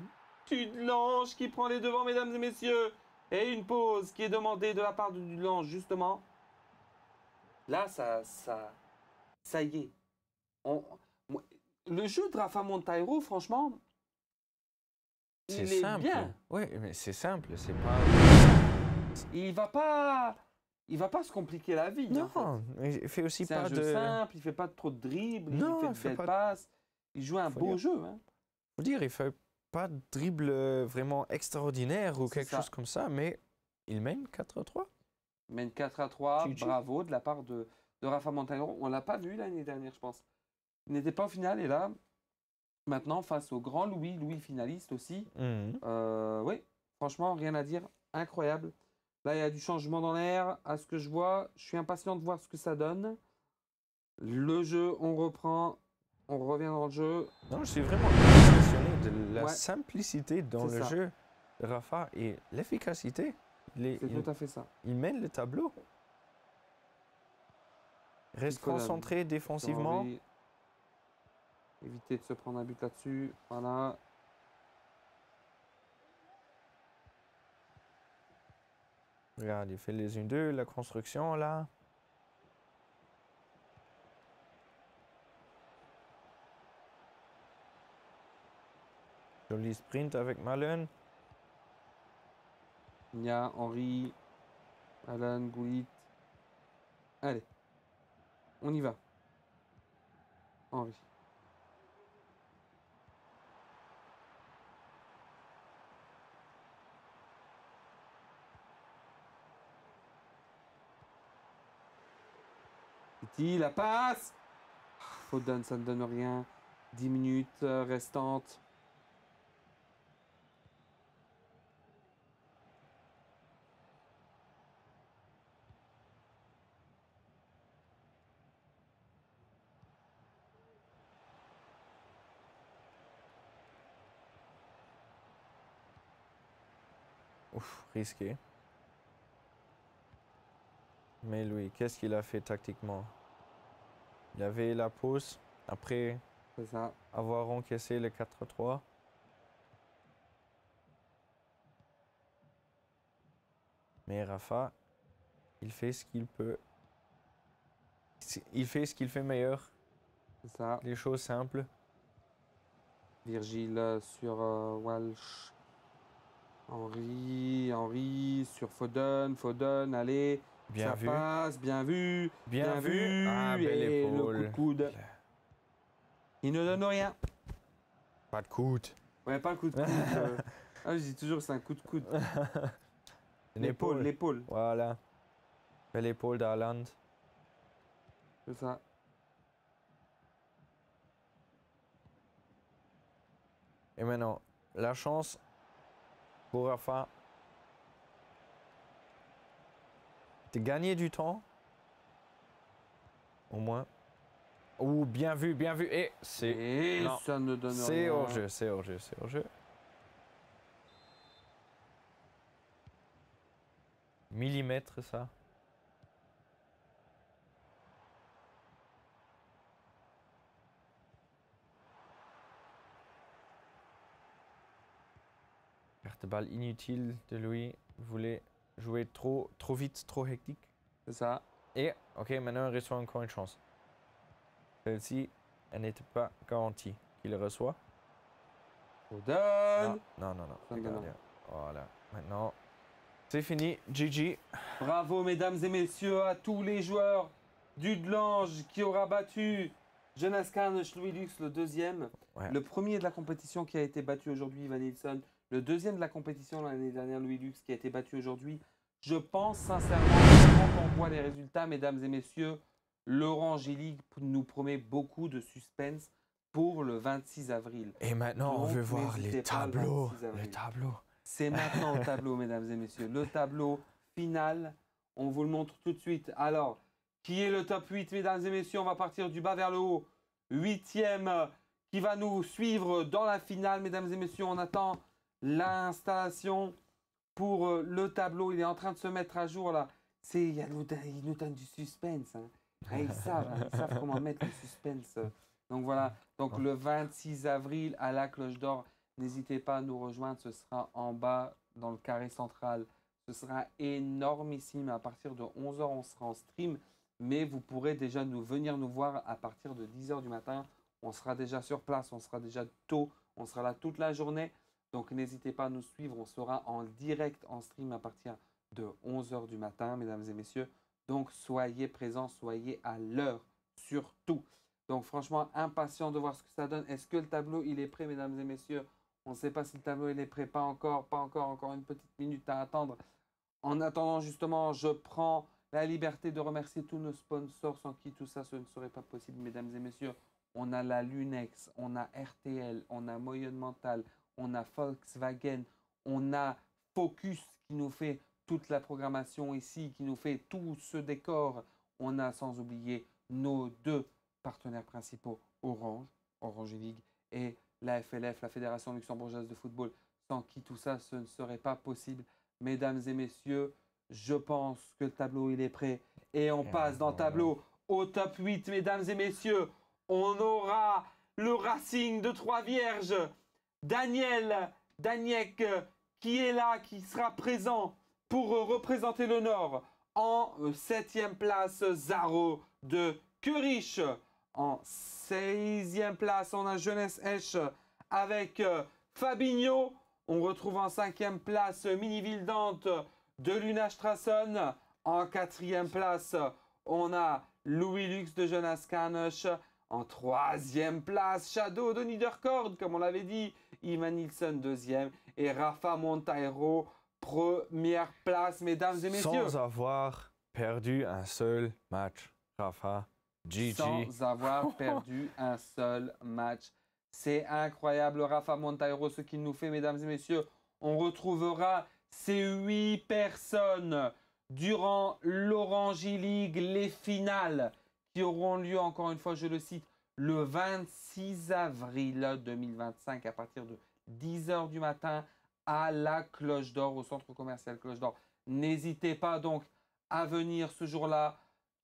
Dudelange qui prend les devants, mesdames et messieurs. Et une pause qui est demandée de la part de Dudelange justement. Là ça y est. Le jeu de Rafa Monteiro, franchement, C'est il est simple. bien. Oui, mais c'est simple, c'est pas. Il va pas se compliquer la vie. en fait. Non, mais il fait aussi C'est pas un jeu de. simple, il fait pas trop de dribbles, Non, il fait il de fait belles pas- passes. Il joue un Faut beau dire. jeu. Hein. Faut dire, il fait pas de dribble vraiment extraordinaire ou C'est quelque ça. chose comme ça, mais il mène 4-3. Mène 4-3, GG. bravo de la part de Rafa Monteiro. On l'a pas vu l'année dernière, je pense. Il n'était pas au final et là, maintenant, face au grand Louis finaliste aussi, oui, franchement, rien à dire, incroyable. Là, il y a du changement dans l'air, à ce que je vois. Je suis impatient de voir ce que ça donne. Le jeu, on reprend, on revient dans le jeu. Non, je suis vraiment impressionné de la Ouais. simplicité dans C'est le ça. jeu de Rafa et l'efficacité. C'est tout à fait ça. Il mène le tableau. Reste Il faut la- concentré défensivement. Henry. Éviter de se prendre un but là-dessus. Voilà. Regarde, il fait les 1-2, la construction là. Joli sprint avec Malen. Nia, Henry, Alan, Goulit. Allez. On y va. Henry. Petit, la passe. Foden, ça ne donne rien. 10 minutes restantes. Ouf, risqué. Mais lui, qu'est-ce qu'il a fait tactiquement? Il avait la pause après C'est ça. avoir encaissé le 4-3. Mais Rafa, il fait ce qu'il peut. Il fait ce qu'il fait meilleur. C'est ça. Les choses simples. Virgile sur Walsh. Henry sur Foden. Foden, allez. Bien Ça vu. passe, bien vu. Bien vu. Ah, belle et épaule. le coup de coude. Il ne donne rien. Pas de coude. Ouais, pas le coup de coude. Ah, je dis toujours que c'est un coup de coude. Une épaule. L'épaule. Voilà. Belle épaule d'Haaland. C'est ça. Et maintenant, la chance pour Rafa de gagner du temps. Au moins. Ouh, bien vu, bien vu. Et c'est. Et non. ça ne donne rien. C'est hors-jeu, c'est hors-jeu, c'est hors-jeu. Millimètre, ça. Carte de balle inutile de Louis. Voulait jouer trop vite, trop hectique. C'est ça. Et, ok, maintenant il reçoit encore une chance. Celle-ci, elle n'était pas garantie qu'il le reçoit. Foden. Non, non, non. C'est un gagnant. Voilà, maintenant, c'est fini. GG. Bravo, mesdames et messieurs, à tous les joueurs du Dlange qui aura battu Jonas Carnage, Louis Lux, le deuxième. Ouais. Le premier de la compétition qui a été battu aujourd'hui, Ivan Nilsson. Le deuxième de la compétition l'année dernière, Louis Lux, qui a été battu aujourd'hui. Je pense sincèrement que quand on voit les résultats, mesdames et messieurs, Laurent Gilly nous promet beaucoup de suspense pour le 26 avril. Et maintenant, on Donc, veut voir n'hésitez les pas le tableaux. 26 avril. Les tableaux. C'est maintenant le tableau, mesdames et messieurs. Le tableau final, on vous le montre tout de suite. Alors, qui est le top 8, mesdames et messieurs? On va partir du bas vers le haut. 8e qui va nous suivre dans la finale, mesdames et messieurs. On attend l'installation pour le tableau. Il est en train de se mettre à jour là. Il nous donne du suspense. Hein. Ah, ils savent comment mettre le suspense. Donc voilà, donc le 26 avril à la Cloche d'Or. N'hésitez pas à nous rejoindre, ce sera en bas dans le carré central. Ce sera énormissime. À partir de 11h, on sera en stream. Mais vous pourrez déjà venir nous voir à partir de 10h du matin. On sera déjà sur place, on sera déjà tôt. On sera là toute la journée. Donc n'hésitez pas à nous suivre. On sera en direct en stream à partir de 11h du matin, mesdames et messieurs. Donc soyez présents, soyez à l'heure, surtout. Donc franchement, impatient de voir ce que ça donne. Est-ce que le tableau, il est prêt, mesdames et messieurs? On ne sait pas si le tableau il est prêt, pas encore, encore une petite minute à attendre. En attendant justement, je prends la liberté de remercier tous nos sponsors sans qui tout ça ce ne serait pas possible, mesdames et messieurs. On a la Lunex, on a RTL, on a Moyen Mental, on a Volkswagen, on a Focus qui nous fait toute la programmation ici, qui nous fait tout ce décor. On a sans oublier nos deux partenaires principaux, Orange League et la FLF, la Fédération Luxembourgeoise de Football, sans qui tout ça, ce ne serait pas possible. Mesdames et messieurs, je pense que le tableau, il est prêt. Et on passe dans le tableau au top 8, mesdames et messieurs. On aura le Racing de Trois-Vierges, Daniek, qui est là, qui sera présent pour représenter le Nord. En 7e place, Zaro de Curich. En 16e place, on a Jeunesse Esch avec Fabinho. On retrouve en 5e place Miniville Dante de Luna Strassen. En 4e place, on a Louis Lux de Jonas Carnage. En 3e place, Shadow de Niederkorn, comme on l'avait dit. Ivan Nilsson, 2e. Et Rafa Monteiro, première place, mesdames et messieurs. Sans avoir perdu un seul match, Rafa. GG. Sans avoir perdu un seul match. C'est incroyable, Rafa Monteiro, ce qu'il nous fait, mesdames et messieurs. On retrouvera ces 8 personnes durant l'Orange League, les finales qui auront lieu, encore une fois, je le cite, le 26 avril 2025 à partir de 10h du matin à la Cloche d'Or, au centre commercial Cloche d'Or. N'hésitez pas donc à venir ce jour-là.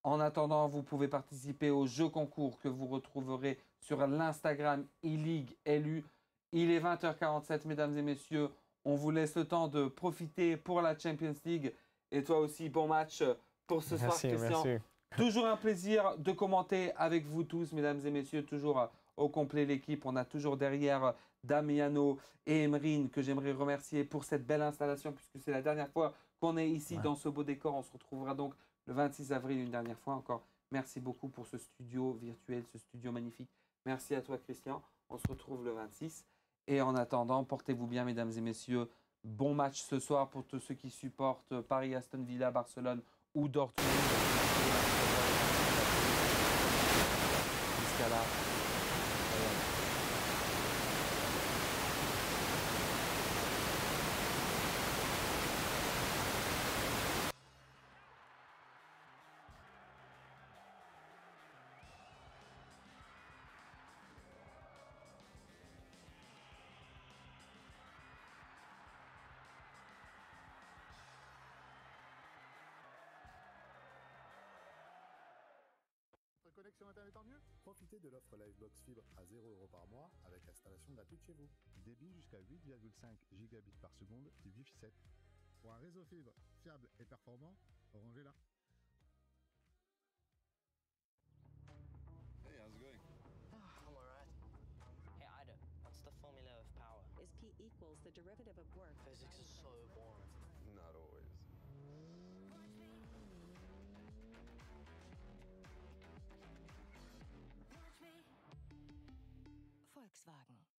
En attendant, vous pouvez participer au jeu concours que vous retrouverez sur l'Instagram e-League LU. Il est 20h47, mesdames et messieurs. On vous laisse le temps de profiter pour la Champions League. Et toi aussi, bon match pour ce soir, Christian. Merci. Toujours un plaisir de commenter avec vous tous, mesdames et messieurs. Toujours au complet l'équipe. On a toujours derrière Damiano et Emerine que j'aimerais remercier pour cette belle installation puisque c'est la dernière fois qu'on est ici dans ce beau décor. On se retrouvera donc le 26 avril une dernière fois encore. Merci beaucoup pour ce studio virtuel, ce studio magnifique. Merci à toi, Christian. On se retrouve le 26. Et en attendant, portez-vous bien, mesdames et messieurs. Bon match ce soir pour tous ceux qui supportent Paris, Aston Villa, Barcelone ou Dortmund. Jusqu'à là. Votre connexion internet en mieux? Profitez de l'offre Livebox Fibre à 0 € par mois avec installation gratuite chez vous. Débit jusqu'à 8,5 gigabits par seconde du Wi-Fi 7. Pour un réseau fibre fiable et performant, rangez-la. Hey, how's it going? I'm alright. Hey Ida, what's the formula of power? Is P equals the derivative of work. Physics is so boring. Not always. Volkswagen.